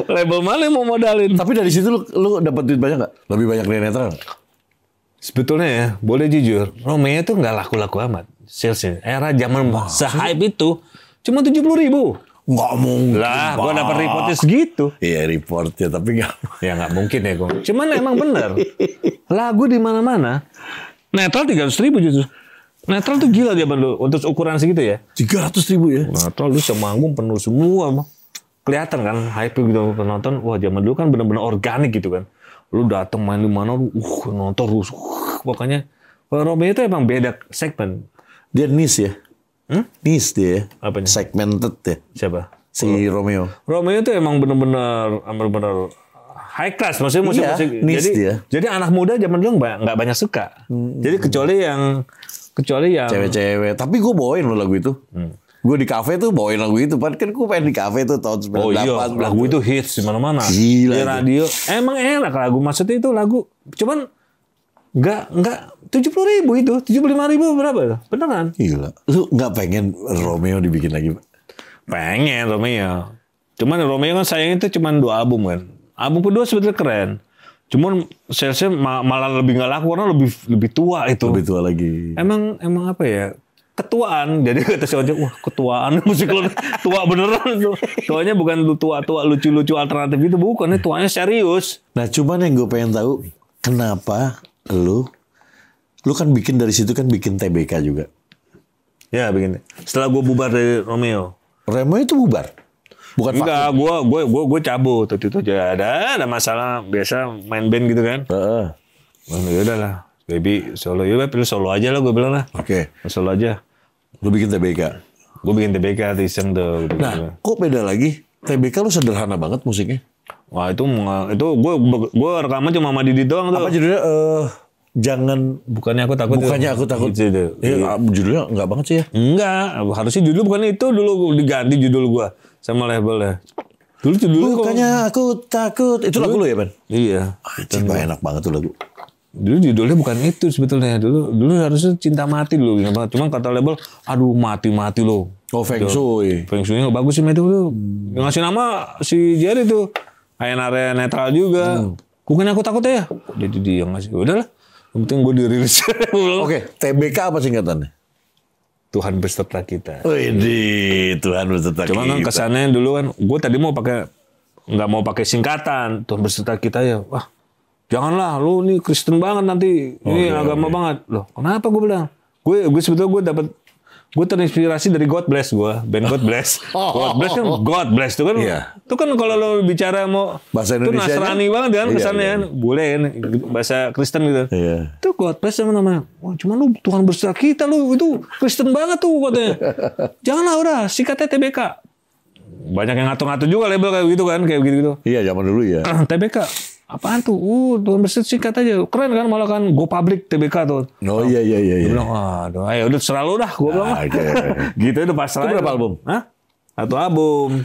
Label mana yang mau modalin? Tapi dari situ lu dapat duit banyak nggak? Lebih banyak dari netral? Sebetulnya ya, boleh jujur, Romeo tuh nggak laku-laku amat. Salesnya era zaman se-hype itu cuma 70.000. Nggak mungkin lah, gue dapet reportnya segitu. Iya reportnya, tapi nggak. Ya nggak mungkin ya gue. Cuman emang bener. Lagu di mana-mana. Netral 300.000 justru. Netral tuh gila dia dulu untuk ukuran segitu ya. 300.000 ya. Netral lu semanggung penuh semua. Kelihatan kan hype gitu penonton. Wah zaman dulu kan bener-bener organik gitu kan. Lu datang main di mana lu nonton terus. Pokoknya Romeo itu emang beda segmen. Dia niche ya. Niche dia. Apanya? Segmented ya. Siapa? Si Romeo. Romeo itu emang bener-bener high class, maksudnya musik. Jadi anak muda zaman dulu nggak banyak suka. Jadi kecuali yang cewek-cewek. Tapi gue bawain loh lagu itu. Gue di kafe tuh bawain lagu itu. Kan gue pengen di kafe tuh tahun 98. Oh iya, lagu itu hits di mana-mana. Gila. Di radio. Emang enak lagu. Maksudnya itu lagu. Cuman nggak 70.000 itu. 75.000 berapa? Beneran. Gila. Lu nggak pengen Romeo dibikin lagi? Pengen Romeo. Cuman Romeo kan sayangnya itu cuman 2 album kan. Album kedua sebetulnya keren. Cuman salesnya malah lebih nggak laku karena lebih tua itu. Lebih tua lagi. Emang apa ya? Ketuaan. Jadi kata si ojek, wah ketuaan musik lo tua beneran tuh. Tuanya bukan tua lucu-lucu alternatif itu, bukan. Ini tuanya serius. Nah cuman yang gue pengen tahu, kenapa lu kan bikin dari situ kan bikin TBK juga. Ya begini. Setelah gue bubar dari Romeo. Romeo itu bubar? Bukan enggak, gue cabut waktu itu aja. Ada masalah biasa main band gitu kan. Ya udahlah, baby solo. Ya pilih solo aja lah, gue bilang lah. Oke. Solo aja. Lu bikin TBK. Gue bikin TBK iseng tuh. Gitu. Nah, kok beda lagi? TBK lu sederhana banget musiknya. Wah itu gue rekaman cuma sama Didi doang tuh. Apa judulnya? Bukannya aku takut. Gitu. Judulnya enggak banget sih ya. Enggak, harusnya judul bukan itu, dulu diganti judul gua sama labelnya. Dulu judulnya bukannya aku takut. Itu lagu lu ya, Ben? Iya. Anjir, enak banget tuh lagu. Dulu judulnya bukan itu sebetulnya. Dulu harusnya Cinta Mati dulu. Cuma kata label, aduh mati lo. Oh, Feng Shui. Feng Shui nggak bagus sih itu tuh. Yang ngasih nama si Jerry tuh. Area netral juga. Bukannya aku takut ya. Jadi dia yang ngasih. Udahlah. Yang penting gue dirilis. Oke, TBK apa singkatannya? Tuhan beserta kita. Widih, Tuhan beserta kita. Cuma kan kesannya dulu kan, gue tadi nggak mau pakai singkatan. Tuhan beserta kita ya. Wah, janganlah, lu nih Kristen banget nanti. Ini agama banget. Loh, kenapa gue bilang? Gue sebetulnya gue terinspirasi dari God Bless band God Bless. God Bless kan God Bless tuh kan. Iya. Itu kan kalau lo bicara mau bahasa itu Indonesia Nasrani banget kan kesannya kan. Boleh kan bahasa Kristen gitu. Iya. Itu God Bless sama namanya. Wah, cuman lu Tuhan beserta kita lu itu Kristen banget tuh katanya. Janganlah udah sikatnya TBK. Banyak yang ngatur-ngatur juga label kayak gitu kan, kayak gitu. Iya, zaman dulu ya. TBK. Apaan tuh? Tuhan bersih singkat aja. Keren kan malah kan Go Public TBK tuh. Oh iya. Dia bilang, waduh, ayo udah serah lu dah. Gue bilang, gitu udah pasrah. Itu berapa album? Hah? 1 album.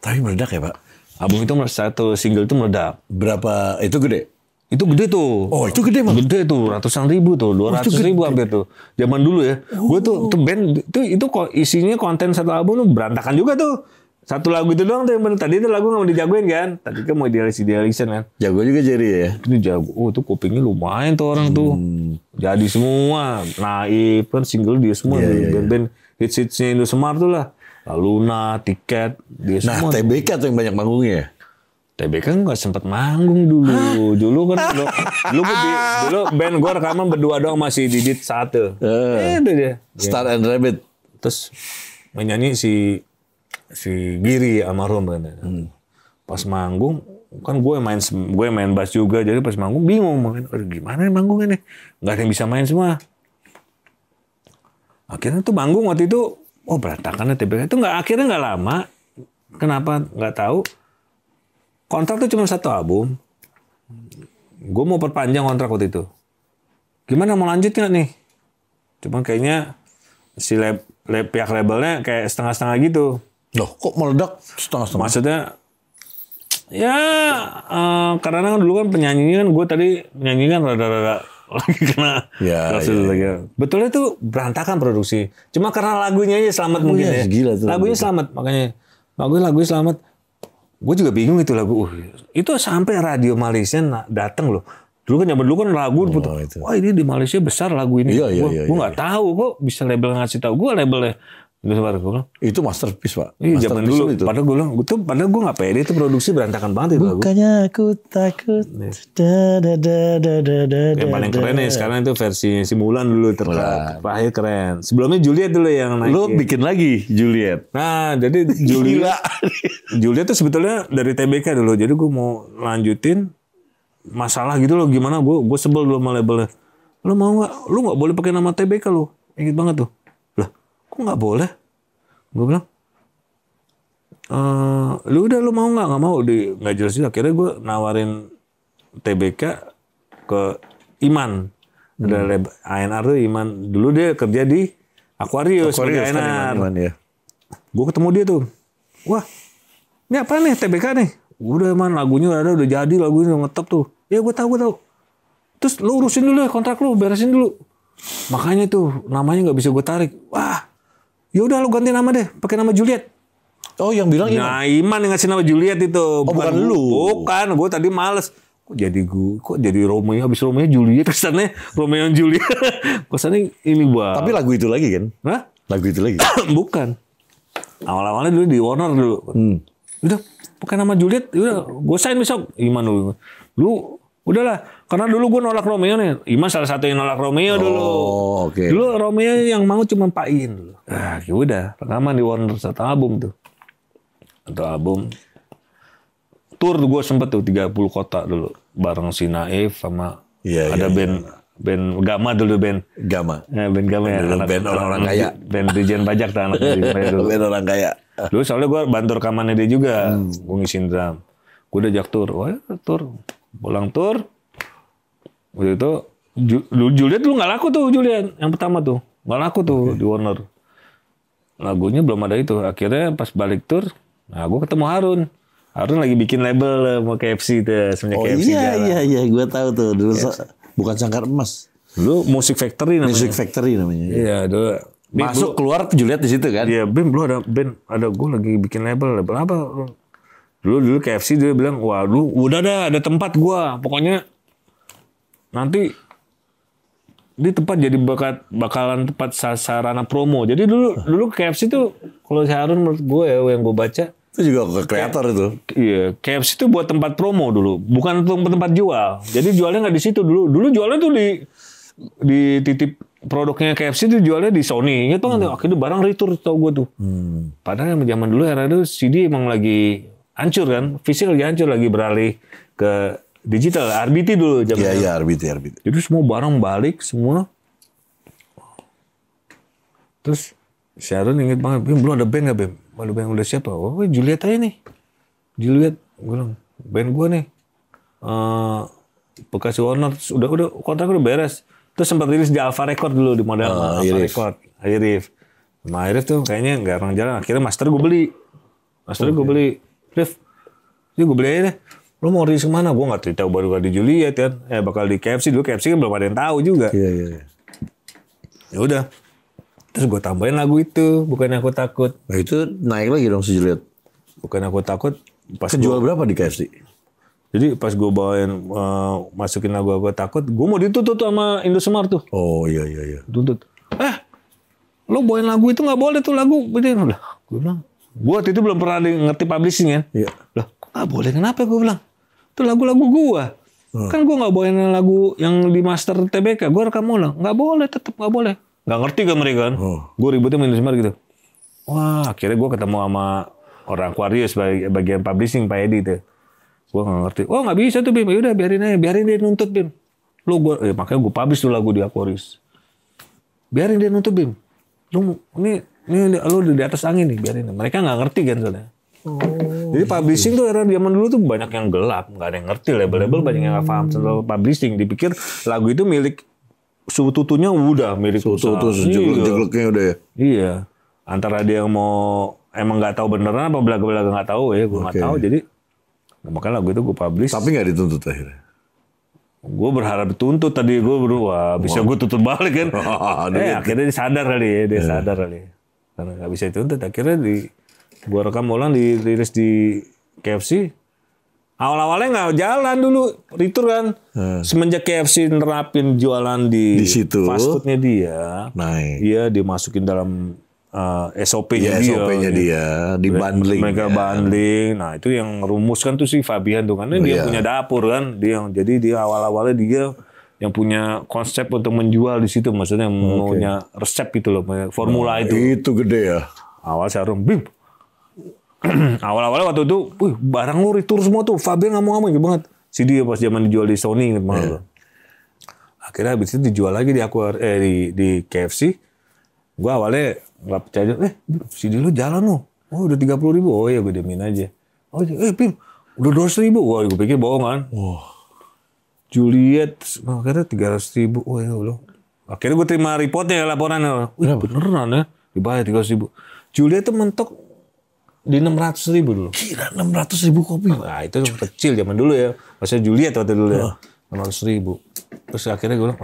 Tapi meledak ya, Pak? Album itu satu single itu meledak. Berapa? Itu gede? Itu gede tuh. Oh itu gede mah? Gede tuh, ratusan ribu tuh, 200.000 hampir tuh. Zaman dulu ya. Gue tuh band, itu kok isinya konten satu album tuh berantakan juga tuh. Satu lagu itu doang tuh yang bener. Tadi itu lagu gak mau dijagoin kan. Tadi kan mau idealisan kan. Jago juga jadi ya. Itu jago. Oh itu kupingnya lumayan tuh orang tuh. Jadi semua. Naif kan single dia semua. Band-band hits-hitsnya Indosemar tuh lah. Luna, Tiket. Dia semua. Nah TBK tuh yang banyak manggungnya. TBK gak sempat manggung dulu. Dulu kan dulu band gue rekaman berdua doang masih Didit satu. Itu dia. Star and Rabbit. Terus menyanyi si Giri almarhum kan. Pas manggung kan gue main bass juga, jadi pas manggung bingung gimana nih manggung ini, nggak ada yang bisa main semua. Akhirnya tuh manggung waktu itu berantakan TBK itu akhirnya nggak lama. Kenapa nggak tahu? Kontrak tuh cuma 1 album. Gue mau perpanjang kontrak waktu itu. Gimana mau lanjut nggak nih? Cuma kayaknya si pihak labelnya kayak setengah-setengah gitu. Loh, kok meledak setengah-setengah? Maksudnya, ya karena dulu kan penyanyinya kan gue tadi nyanyi kan rada-rada lagi kena lagi. Betulnya tuh berantakan produksi. Cuma karena lagunya aja selamat mungkin ya. Gila tuh. Lagunya selamat makanya. Lagunya selamat. Gue juga bingung itu lagu. Itu sampai radio Malaysia datang loh. Dulu kan lagu wah ini di Malaysia besar lagu ini. Gue nggak tahu kok bisa label ngasih tahu gue labelnya. Itu masterpiece Pak. Iya zaman dulu. Itu. Padahal gue nggak pede itu produksi berantakan banget itu. Bukannya aku takut. Yang paling keren nih sekarang itu versi Simulan dulu terakhir keren. Sebelumnya Juliet dulu yang naik. Lo bikin lagi Juliet. Nah jadi Juliet tuh sebetulnya dari TBK dulu. Jadi gue mau lanjutin masalah gitu loh. Gimana gue sebel dulu sama labelnya. Lo mau nggak? Lo nggak boleh pakai nama TBK lo. Ingat banget tuh. Kok nggak boleh? Gue bilang, lu mau nggak? Nggak mau. Nggak jelas juga. Akhirnya gue nawarin TBK ke Iman. Ada ANR tuh Iman. Dulu dia kerja di Aquarius sebagai ANR. Gue ketemu dia tuh. Wah, ini apa nih TBK nih? Udah man, lagunya udah jadi, lagunya udah ngetop tuh. Ya gue tahu. Terus lu urusin dulu ya kontrak lu, beresin dulu. Makanya tuh namanya nggak bisa gue tarik. Wah. Ya udah lu ganti nama deh, pakai nama Juliet. Oh, yang bilang Iman. Nah, Iman yang ngasih nama Juliet itu. Oh, bukan lu. Bukan, gue tadi males. Kok jadi Romeo, habis Romeo Juliet, kesannya Romeo and Juliet. Kesannya ini Bang. Tapi lagu itu lagi kan? Hah? Lagu itu lagi. Bukan. Awal-awalnya dulu di Warner dulu. Udah, pakai nama Juliet, udah gue sign besok. Iman dulu. Lu udahlah, karena dulu gue nolak Romeo nih. Iman salah satu yang nolak Romeo dulu. Oh, oke. Dulu Romeo yang mau cuma Pak In dulu. Nah, ya udah, rekaman di Warner satu album tuh. Satu album. Tour gue sempet tuh 30 kota dulu bareng si Naif sama ada band Gama dulu Gama. Ya, band Gama ya. Band orang-orang kaya. Band Dirjen Pajak tuh anak dulu. Band orang kaya. Dulu soalnya gue bantu rekamannya dia juga. Gue ngisiin drum. Gue udah ajak tour. Wah, tour. Pulang tour. Waktu itu Juliet dulu gak laku tuh Juliet. Yang pertama tuh. Gak laku tuh di Warner. Lagunya belum ada itu. Akhirnya pas balik tour. Nah gue ketemu Harun. Harun lagi bikin label sama KFC tuh. Oh KFC iya. Gue tahu tuh. Dulu bukan Sangkar Emas. Dulu Music Factory namanya. Music Factory namanya. Iya dulu. Masuk keluar Juliet di situ kan? Iya, Bim, lu ada band, gue lagi bikin label apa? Dulu KFC dia bilang, wah lu udah ada tempat gua, pokoknya nanti di tempat jadi bakalan tempat sarana promo. Jadi dulu KFC tuh kalau si Harun menurut gue ya yang gue baca itu juga kreator itu. Iya, KFC itu buat tempat promo dulu, bukan tempat jual. Jadi jualnya nggak di situ dulu. Dulu jualnya tuh di titip produknya KFC itu jualnya di Sony. Itu kan akhirnya barang retur tau gue tuh. Padahal zaman dulu era itu CD emang lagi hancur kan, fisik lagi hancur, lagi beralih ke digital. RBT dulu zaman. Iya, RBT. Jadi semua barang balik semua. Terus Sharon inget banget, Bim, belum ada band gak, Bim? Ada band udah siapa? Oh, Juliet aja nih. Juliet, gue bilang, band gue nih. Bekasi Warner, udah kontrak udah beres. Terus sempat rilis di Alpha Record dulu, di model Alpha Record. Irif. Sama Irif tuh kayaknya gak orang jalan. Akhirnya master gue beli. Rif, ini gue beli aja deh. Lo mau rilis kemana? Gue gak cerita baru di Juliet kan. Bakal di KFC dulu. KFC kan belum ada yang tahu juga. Iya. Ya udah. Terus gue tambahin lagu itu, Bukannya Aku Takut. Nah itu naik lagi dong si Juliet. Bukannya Aku Takut. Kejual berapa di KFC? Jadi pas gue bawain, masukin lagu Aku Takut, gue mau dituntut sama Indosmart tuh. Oh iya. Tuntut. Lo bawain lagu itu gak boleh tuh lagu. Udah, gue bilang. Gue waktu itu belum pernah ngerti publishing kan. Iya. Lah, gak boleh kenapa gue bilang. Itu lagu-lagu gue. Kan gue gak bawain lagu yang di master TBK. Gue rekam ulang. Gak boleh, tetap gak boleh. Gak ngerti kan mereka kan. Gue ributnya sama Indosmart gitu. Wah, akhirnya gue ketemu sama orang Aquarius bagian publishing Pak Edi tuh. Gue gak ngerti. Oh gak bisa tuh Bim. Yaudah biarin aja. Biarin dia nuntut Bim. Makanya gue publish tuh lagu di Aquarius. Biarin dia nuntut Bim. Ini lu di atas angin nih. Biarin. Mereka gak ngerti kan soalnya. Jadi publishing tuh era zaman dulu tuh banyak yang gelap. Gak ada yang ngerti. Label-label banyak yang gak paham tentang publishing. Dipikir lagu itu milik Sututunya udah milik Sututu jeglek-jegleknya udah ya? Iya. Antara dia yang mau emang gak tahu beneran apa belaga-belaga gak tahu ya. Gue gak tahu. Jadi makanya lagu itu gue publish. Tapi gak dituntut akhirnya? Gue berharap dituntut tadi. Gue wah bisa gue tuntut balik kan. Akhirnya dia sadar kali ya. Sadar kali. Karena gak bisa dituntut. Akhirnya gue rekam ulang dirilis di KFC. Awal-awalnya nggak jalan dulu, retur kan. Semenjak KFC nerapin jualan di situ, fast foodnya dia, naik. Iya dimasukin dalam SOP-nya dia. SOP-nya dia, di bundling. Mereka bundling. Nah itu yang rumuskan tuh si Fabian tuh kan. Dia punya dapur kan. Jadi dia awal-awalnya dia yang punya konsep untuk menjual di situ. Maksudnya punya resep gitu loh, formula itu. Itu gede ya. Awal Sharon, Bim. Awal-awalnya waktu itu, barang lu retur semua tuh. Fabian ngomong banget. Si dia pas zaman dijual di Sony gitu. Akhirnya habis itu dijual lagi di KFC. Gue awalnya nggak percaya. CD lu jalan lu. Oh udah 30.000. Oh ya gue demin aja. Oh Pim, udah 200.000. Wah gue pikir bohong kan. Juliet akhirnya 300.000. Oh ya Allah. Akhirnya gue terima reportnya laporannya. Beneran ya. Dibayar 300.000. Juliet tuh mentok di 600.000 dulu. Kira 600.000 kopi. Nah itu kecil zaman dulu ya. Maksudnya Juliet waktu dulu ya. 600.000. Terus akhirnya gue bilang,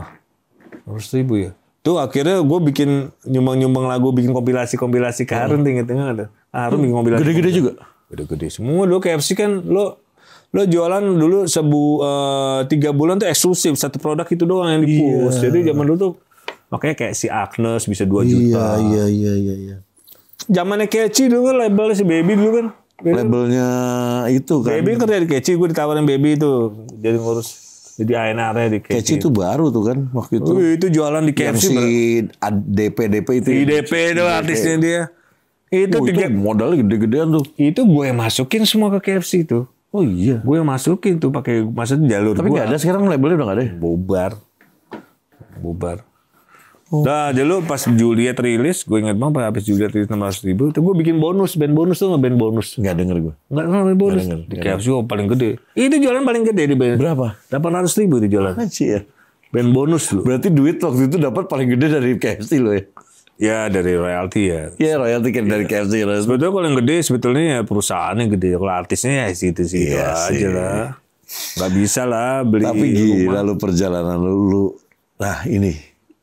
600.000 ya. Tuh akhirnya gue bikin nyumbang lagu, bikin kompilasi ke Harun tinggal-tinggal ada. Harum bikin mobil. Gede-gede juga. Gede-gede semua dulu. KFC kan lo jualan dulu 3 bulan tuh eksklusif, satu produk itu doang yang di-push. Jadi zaman dulu tuh makanya kayak si Agnes bisa 2 juta. Iya. Zamannya Keci dulu kan labelnya si Baby dulu kan. Labelnya itu kan. Baby kerja di Keci, gue ditawarin Baby itu jadi ngurus jadi A&R-nya di Keci. Keci itu baru tuh kan waktu itu. Itu jualan di KFC. Yang si DP itu. IDP itu artisnya dia. Itu modalnya gede-gedean tuh. Itu gue yang masukin semua ke KFC itu. Oh iya. Gue yang masukin tuh pakai maksudnya jalur. Tapi nggak ada sekarang labelnya udah nggak ada. Bubar. Nah, dulu pas Juliet rilis, gue ingat banget habis Juliet rilis 600.000, tuh gue bikin band bonus tuh, band bonus. Nggak denger gue. Nggak band bonus. Di KFC paling gede. Itu jualan paling gede di band. Berapa? 800.000 itu jualan. Anjir. Band bonus loh. Berarti duit waktu itu dapat paling gede dari KFC lo ya? Ya dari royalti ya. Iya royalti kan dari KFC. Sebetulnya kalau yang gede sebetulnya ya perusahaannya gede. Kalau artisnya ya situ-situ aja lah. Nggak bisa lah beli. Tapi gila lu perjalanan lu. Nah ini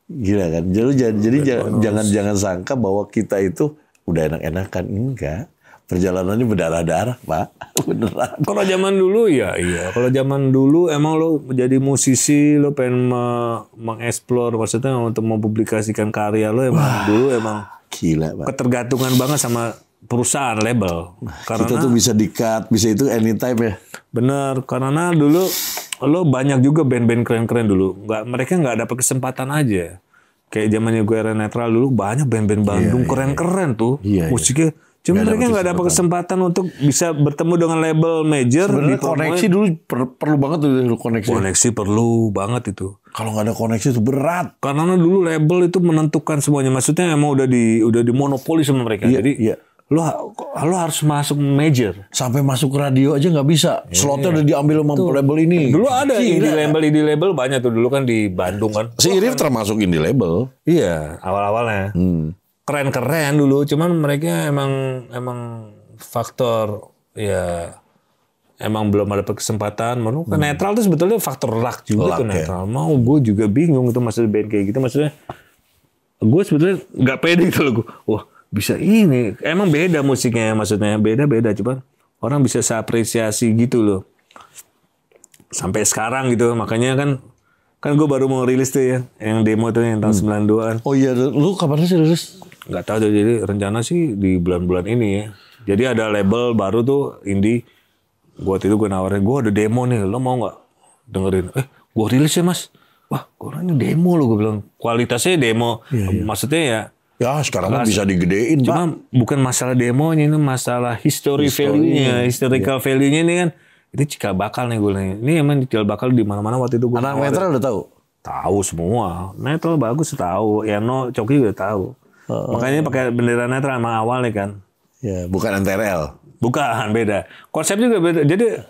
gila kan. Jadi jangan sangka bahwa kita itu udah enak-enakan. Enggak. Perjalanannya berdarah-darah, Pak. Beneran. Kalau zaman dulu ya iya. Kalau zaman dulu emang lo jadi musisi, lo pengen mengeksplor, maksudnya untuk mempublikasikan karya lo emang dulu emang gila, Pak. Ketergantungan banget sama perusahaan label. Karena kita tuh bisa di-cut, bisa itu anytime ya. Bener, karena dulu lo banyak juga band-band keren-keren dulu. Mereka nggak dapat kesempatan aja. Kayak zamannya gue era netral dulu banyak band-band Bandung keren-keren tuh. Musiknya. Cuma mereka nggak dapat kesempatan untuk bisa bertemu dengan label major. Sebenarnya koneksi dulu perlu banget tuh koneksi. Koneksi perlu banget itu. Kalau nggak ada koneksi itu berat. Karena dulu label itu menentukan semuanya. Maksudnya emang udah dimonopoli sama mereka. Jadi lo harus masuk major. Sampai masuk radio aja nggak bisa. Slotnya udah diambil sama label ini. Dulu ada indie label banyak tuh dulu kan di Bandung kan. Si Irif termasuk indie label. Iya awal-awalnya. Keren-keren dulu, cuman mereka emang faktor ya emang belum ada kesempatan. Kan netral tuh sebetulnya faktor luck juga tuh netral. Mau gue juga bingung itu maksudnya band kayak gitu. Maksudnya gue sebetulnya nggak pede gitu loh. Wah bisa ini, emang beda musiknya maksudnya beda-beda. Cuman orang bisa seapresiasi gitu loh. Sampai sekarang gitu, makanya kan gue baru mau rilis tuh ya, yang demo tuh yang tahun 92 kan. Oh iya, lu kapan sih rilis? Nggak tahu, jadi rencana sih di bulan-bulan ini ya. Jadi ada label baru tuh indie. Buat itu gue nawarin, gue ada demo nih, lo mau nggak dengerin? Gue rilis ya mas. Wah, orangnya demo lo, gue bilang. Kualitasnya demo, maksudnya ya. Ya sekarang kan bisa digedein, cuma Pak. bukan masalah demonya, ini masalah history value-nya. Historical value-nya ini kan. Itu cikal bakal nih gue nih. Ini emang cikal bakal di mana-mana waktu itu gue. Anak netral udah tahu? Tahu semua. Netral bagus tahu. Yano, Coki udah tahu. Makanya pakai bendera netral emang awal nih kan. Ya, bukan NTRL. Bukan, beda. Konsep juga beda. Jadi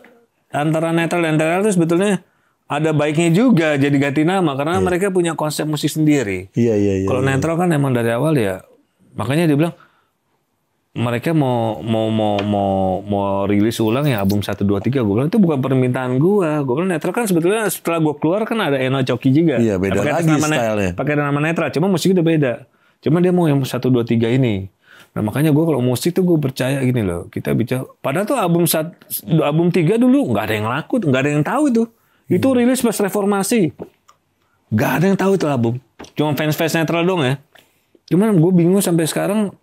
antara netral dan NTRL itu sebetulnya ada baiknya juga jadi ganti nama karena mereka punya konsep musik sendiri. Iya. Kalau netral kan emang dari awal ya. Makanya dia bilang mereka mau rilis ulang ya album 1 2 3. Gue bilang itu bukan permintaan gue. Gue bilang netral kan sebetulnya setelah gue keluar kan ada Eno Coki juga. Iya, beda lagi stylenya. Pakai nama netral, cuma musiknya udah beda. Cuma dia mau yang 1 2 3 ini. Nah makanya gue kalau musik tuh gue percaya gini loh. Kita bicara, padahal tuh album 3 dulu nggak ada yang laku, nggak ada yang tahu itu. Itu rilis pas reformasi. Nggak ada yang tahu itu album. Cuma fans netral dong ya. Cuman gue bingung sampai sekarang.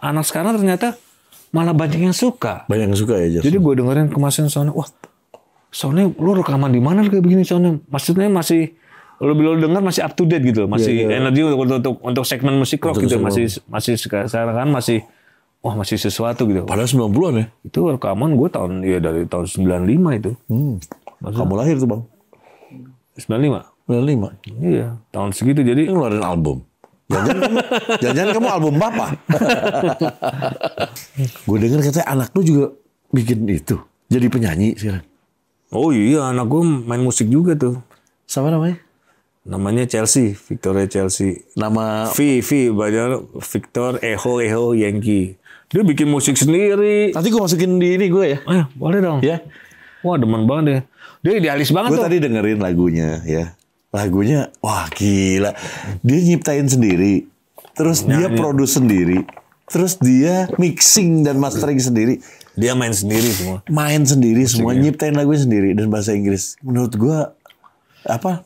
Anak sekarang ternyata malah banyak yang suka. Banyak yang suka ya. Jadi gue dengerin kemasan soundnya, wah soundnya lo rekaman di mana kayak begini soundnya. Maksudnya masih lo denger masih up to date gitu, masih energi untuk segmen musik rock gitu, masih sekarang kan masih sesuatu gitu. Padahal 90-an ya. Itu rekaman gue dari tahun 95 itu. Kamu lahir tuh bang? 95. Iya, tahun segitu jadi ngeluarin album. Jangan kamu album Papa. Gue denger katanya anak lu juga bikin itu. Jadi penyanyi sekarang. Oh iya, anak gue main musik juga tuh. Siapa namanya? Namanya Chelsea, Victoria Chelsea. Nama banyak Victor Eho Yankee. Dia bikin musik sendiri. Nanti gue masukin di ini gue ya. Boleh dong. Ya. Wah, demen banget deh. Dia idealis banget tuh. Gue tadi dengerin lagunya ya. Lagunya, wah gila. Dia nyiptain sendiri. Terus dia produce sendiri. Terus dia mixing dan mastering sendiri. Dia main sendiri semua. Main sendiri semua, nyiptain lagunya sendiri dan bahasa Inggris. Menurut gua apa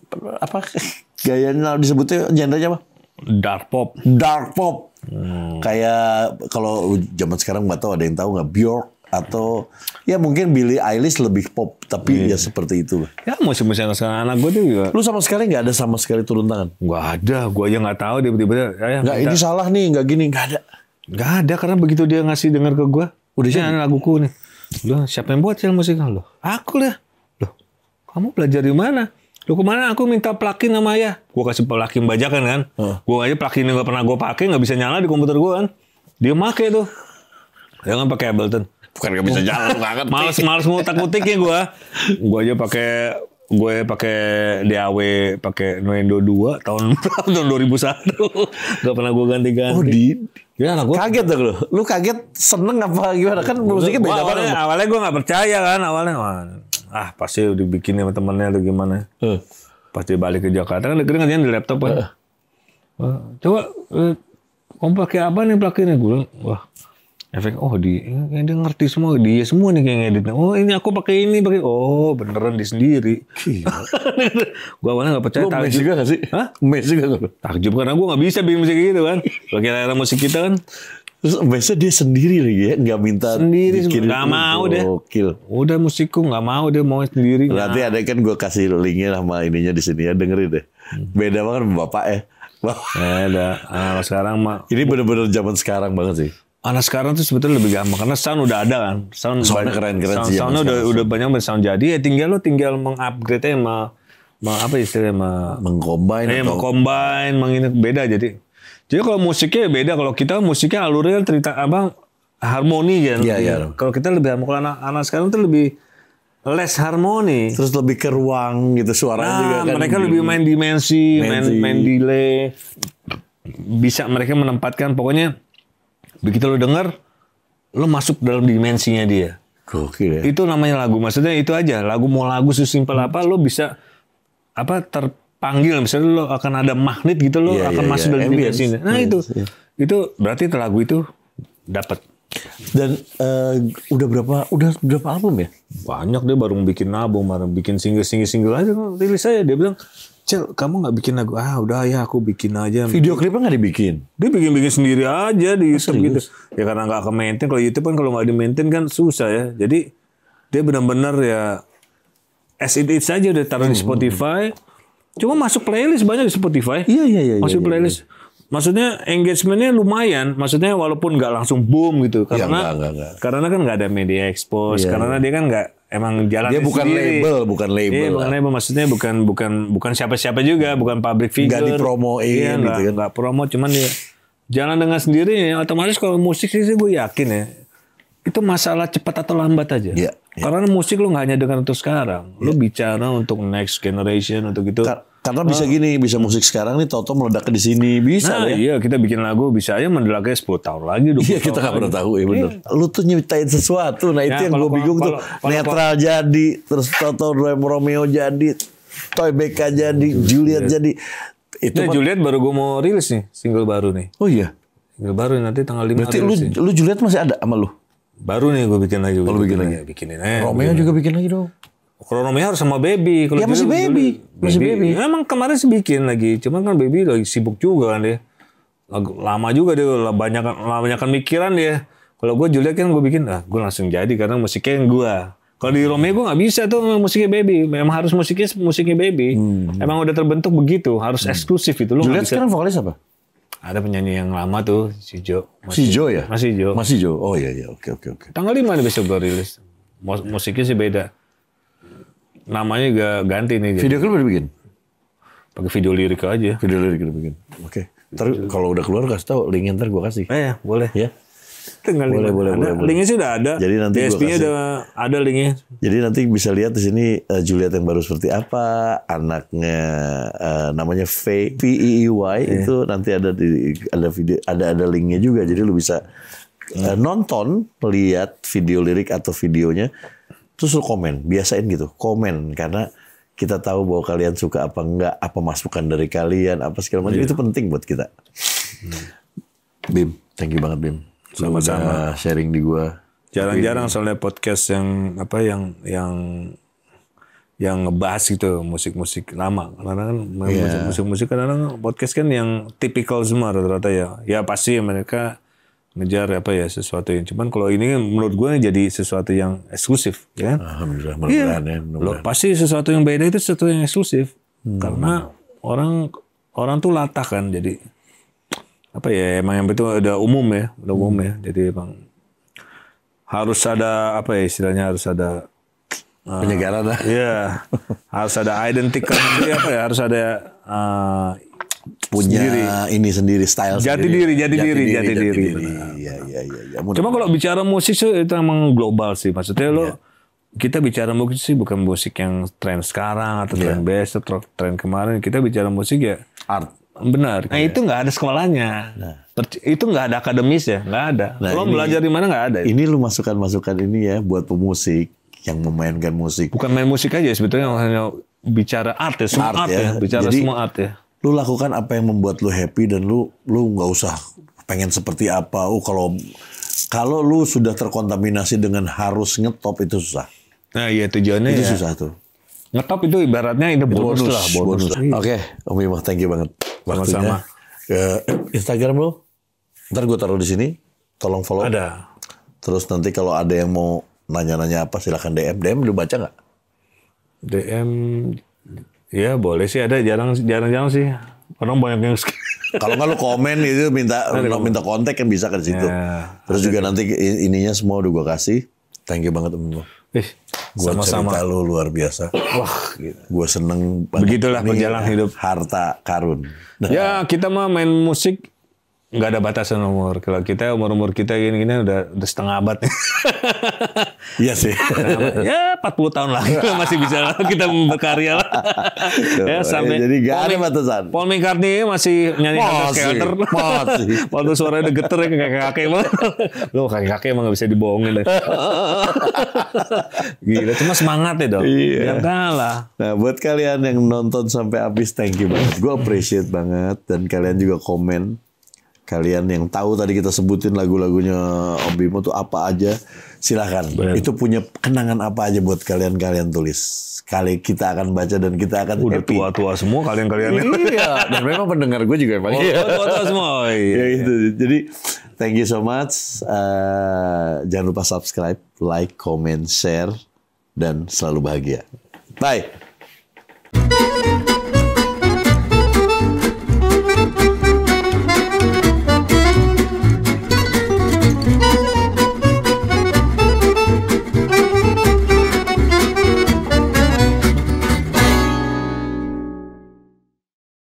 gayanya disebutnya genrenya apa? Dark pop. Dark pop. Kayak kalau zaman sekarang nggak tahu ada yang tahu nggak Björk atau ya mungkin Billie Eilish lebih pop tapi ya seperti itu. Ya musik-musik anak gue tuh juga. Lu sama sekali nggak ada sama sekali turun tangan? Nggak ada, gue aja nggak tahu dia tiba-tiba. Nggak ini salah nih, nggak gini, nggak ada. Nggak ada karena begitu dia ngasih denger ke gue, udah sih laguku nih. Loh, siapa yang buat sih musikal lo? Aku lah. Loh, kamu belajar di mana? Loh kemana aku minta plugin sama ayah. Gue kasih plugin bajakan kan. Gue aja plugin yang gak pernah gue pakai nggak bisa nyala di komputer gue kan. Dia make tuh. Dia kan pakai Ableton. Bukan gak bisa jalan banget. Males ngutak-ngutiknya gue. Gue aja pakai DAW pakai Nuendo 2 tahun 2001. Gak pernah gue ganti-ganti. Oh ya lah gue kaget dong lu. Lu kaget seneng apa gimana? Kan musiknya beda banget. Awalnya gue gak percaya kan. Pasti udah bikin sama temennya atau gimana. Pas dia balik ke Jakarta kan dia ngerjain di laptop kan. Coba kamu pakai apa nih plugin-nya? Gue wah efek dia ngerti semua, dia semua nih kayak ngeditnya. Oh ini aku pakai ini, oh beneran dia sendiri. Gue awalnya nggak percaya. Lu mes juga nggak sih? Hah? Mes juga nggak? Takjub karena gue nggak bisa bikin musik gitu kan. Kalau kira-kira musik kita kan. Terus mesnya dia sendiri lagi ya, nggak minta sendiri, nggak mau deh. Udah musikku nggak mau, dia mau sendiri. Berarti ada kan gue kasih linknya sama ininya di sini ya, dengerin deh. Beda banget sama bapak ya. Beda. Sekarang mah. Ini bener-bener zaman sekarang banget sih. Anak sekarang tuh sebetulnya lebih gampang karena sound udah ada kan. Soundnya keren-keren sih. Soundnya udah banyak sound jadi ya tinggal mengupgrade-nya apa istilahnya mengcombine beda jadi. Jadi kalau musiknya beda, kalau kita musiknya alurnya cerita harmoni kan. Iya. Kalau kita lebih harmoni, kalau anak sekarang tuh lebih less harmoni. Terus lebih ke ruang gitu suaranya juga kan. Mereka lebih main dimensi, main delay. Bisa mereka menempatkan pokoknya begitu lo denger, lo masuk dalam dimensinya dia. Gokil ya. Itu namanya lagu. Maksudnya itu aja. Lagu sesimpel apa lo bisa terpanggil. Misalnya lo akan ada magnet gitu lo akan masuk dalam dimensinya. Nah itu berarti lagu itu dapat. Dan udah berapa album ya? Banyak, dia baru bikin album, baru bikin single aja rilis aja. Dia bilang, Cel, kamu nggak bikin lagu? Udah ya aku bikin aja. Video klipnya nggak dibikin? Dia bikin sendiri aja di YouTube gitu. Ya karena nggak ke-maintain. Kalau YouTube kan kalau nggak di-maintain kan susah ya. Jadi dia benar-benar ya as it is aja udah taruh di Spotify. Cuma masuk playlist banyak di Spotify. Iya. Masuk playlist. Maksudnya engagementnya lumayan. Maksudnya walaupun nggak langsung boom gitu. Karena karena kan nggak ada media expose. Karena dia kan nggak emang jalan dia bukan sendiri. bukan label. Iya, bukan label. Maksudnya bukan siapa-siapa juga, bukan public figure. Nggak dipromoin gitu kan. Nggak promo, cuman dia jalan dengan sendiri ya. Otomatis kalau musik sih gue yakin ya. Itu masalah cepat atau lambat aja. Iya. Karena musik lo nggak hanya dengar untuk sekarang. Lo bicara untuk next generation, untuk gitu. Karena bisa gini, bisa musik sekarang nih Toto meledak di sini. Bisa ya. Iya, kita bikin lagu bisa aja meledaknya 10 tahun lagi, 20 Iya, kita nggak pernah tahu ya bener. Lu tuh nyiptain sesuatu. Nah itu yang gue bingung tuh. Netral jadi, terus Toto Romeo jadi, Toy BK jadi, Juliet jadi. Itu Juliet baru gue mau rilis nih, single baru nih. Oh iya? Single baru nanti tanggal 5. Berarti lu Juliet masih ada sama lu? Baru nih gue bikin lagi. Kalau bikin lagi? Bikinin Romeo juga bikin lagi dong. Kalau Romeo harus sama Baby. Kalau ya masih Baby. Emang kemarin sih bikin lagi. Cuman kan Baby lagi sibuk juga kan dia. Lama juga dia. Banyakan mikiran dia. Kalau gue Juliet kan gue bikin. Gue langsung jadi karena musiknya yang gue. Kalau di Romeo gue gak bisa tuh musiknya Baby. Memang harus musiknya Baby. Emang udah terbentuk begitu. Harus eksklusif itu. Juliet sekarang vokalis apa? Ada penyanyi yang lama tuh. Si Jo. Si Jo ya? Masih Jo. Oh iya. Oke. Tanggal 5 nih besok gue rilis. Musiknya sih beda. Namanya juga ganti nih. Video klip udah bikin? Pakai video lirik aja. Video lirik udah bikin. Oke. Ntar kalau udah keluar kasih tau linknya ntar gue kasih. Boleh. Ya. Boleh. Linknya sih udah ada. Jadi nanti DSP-nya udah ada linknya. Jadi nanti bisa lihat di sini Juliet yang baru seperti apa, anaknya namanya VEEY itu nanti ada video, ada linknya juga. Jadi lu bisa nonton, lihat video lirik atau videonya. Terus lu komen, biasain gitu, komen karena kita tahu bahwa kalian suka apa enggak, apa masukan dari kalian, apa segala macam itu penting buat kita. Bim, thank you banget Bim. Sama-sama. Sharing di gua. Jarang-jarang soalnya podcast yang ngebahas gitu musik-musik lama. Karena kan musik-musik kadang podcast kan yang tipikal semua rata-rata ya. Ya pasti mereka ngejar sesuatu yang. Cuman kalau ini menurut gue jadi sesuatu yang eksklusif, ya kan? Alhamdulillah, mudah-mudahan ya. Loh, pasti sesuatu yang beda itu sesuatu yang eksklusif. Karena orang tuh latah kan, jadi emang yang betul udah umum ya. Jadi emang harus ada istilahnya harus ada penyegaran lah. Iya, harus ada identik kan, harus ada punya sendiri. Ini sendiri, style jati sendiri. diri. Iya. Cuma kalau bicara musik itu emang global sih, maksudnya kita bicara musik sih bukan musik yang tren sekarang atau tren best atau tren kemarin. Kita bicara musik ya art. Benar. Nah itu nggak ada sekolahnya. Itu nggak ada akademis ya, nggak ada. Lo belajar di mana nggak ada. Ini lu masukan ini ya buat pemusik yang memainkan musik. Bukan main musik aja sebetulnya, hanya bicara art ya, semua art ya. Bicara jadi, semua art ya. Lu lakukan apa yang membuat lu happy dan lu nggak usah pengen seperti apa. Kalau lu sudah terkontaminasi dengan harus ngetop itu susah. Nah iya tujuannya itu ya. Susah tuh. Ngetop itu ibaratnya itu bonus. Oke, Om Bima, thank you banget. Sama-sama. Ke Instagram lu. Ntar gue taruh di sini. Tolong follow. Ada. Terus nanti kalau ada yang mau nanya-nanya apa silakan DM. DM lu baca nggak? DM ya boleh sih, ada jarang-jarang sih. Orang banyak yang kalau nggak lu komen itu minta kontak kan bisa ke situ. Ya, terus juga nanti ininya semua udah gue kasih. Thank you banget Om. Gue cerita lu luar biasa. Wah, gitu. Gue seneng banget. Begitulah perjalanan hidup. Harta karun. Ya kita mah main musik nggak ada batasan umur. Kalau kita umur kita gini-gini udah setengah abad. Iya sih. Ya 40 tahun lagi masih bisa kita berkarya lah. Ya sampai. Jadi gak ada batasan. Paul McCartney masih nyanyi Skelter. Masih. Waktu suaranya geter ya kayak kakek mah. Lo kakek emang nggak bisa dibohongin. Gila, cuma semangat ya dong. Iya. Jangan kalah. Nah buat kalian yang nonton sampai habis, thank you banget. Gue appreciate banget dan kalian juga komen. Kalian yang tahu tadi kita sebutin lagu-lagunya Om Bimo tuh apa aja, silahkan. Itu punya kenangan apa aja buat kalian tulis. Kali kita akan baca dan kita akan udah happy. Tua-tua semua kalian. Iya, dan memang pendengar gue juga emang. Tua-tua semua. Iya. Ya, itu. Jadi thank you so much. Jangan lupa subscribe, like, comment, share, dan selalu bahagia. Bye.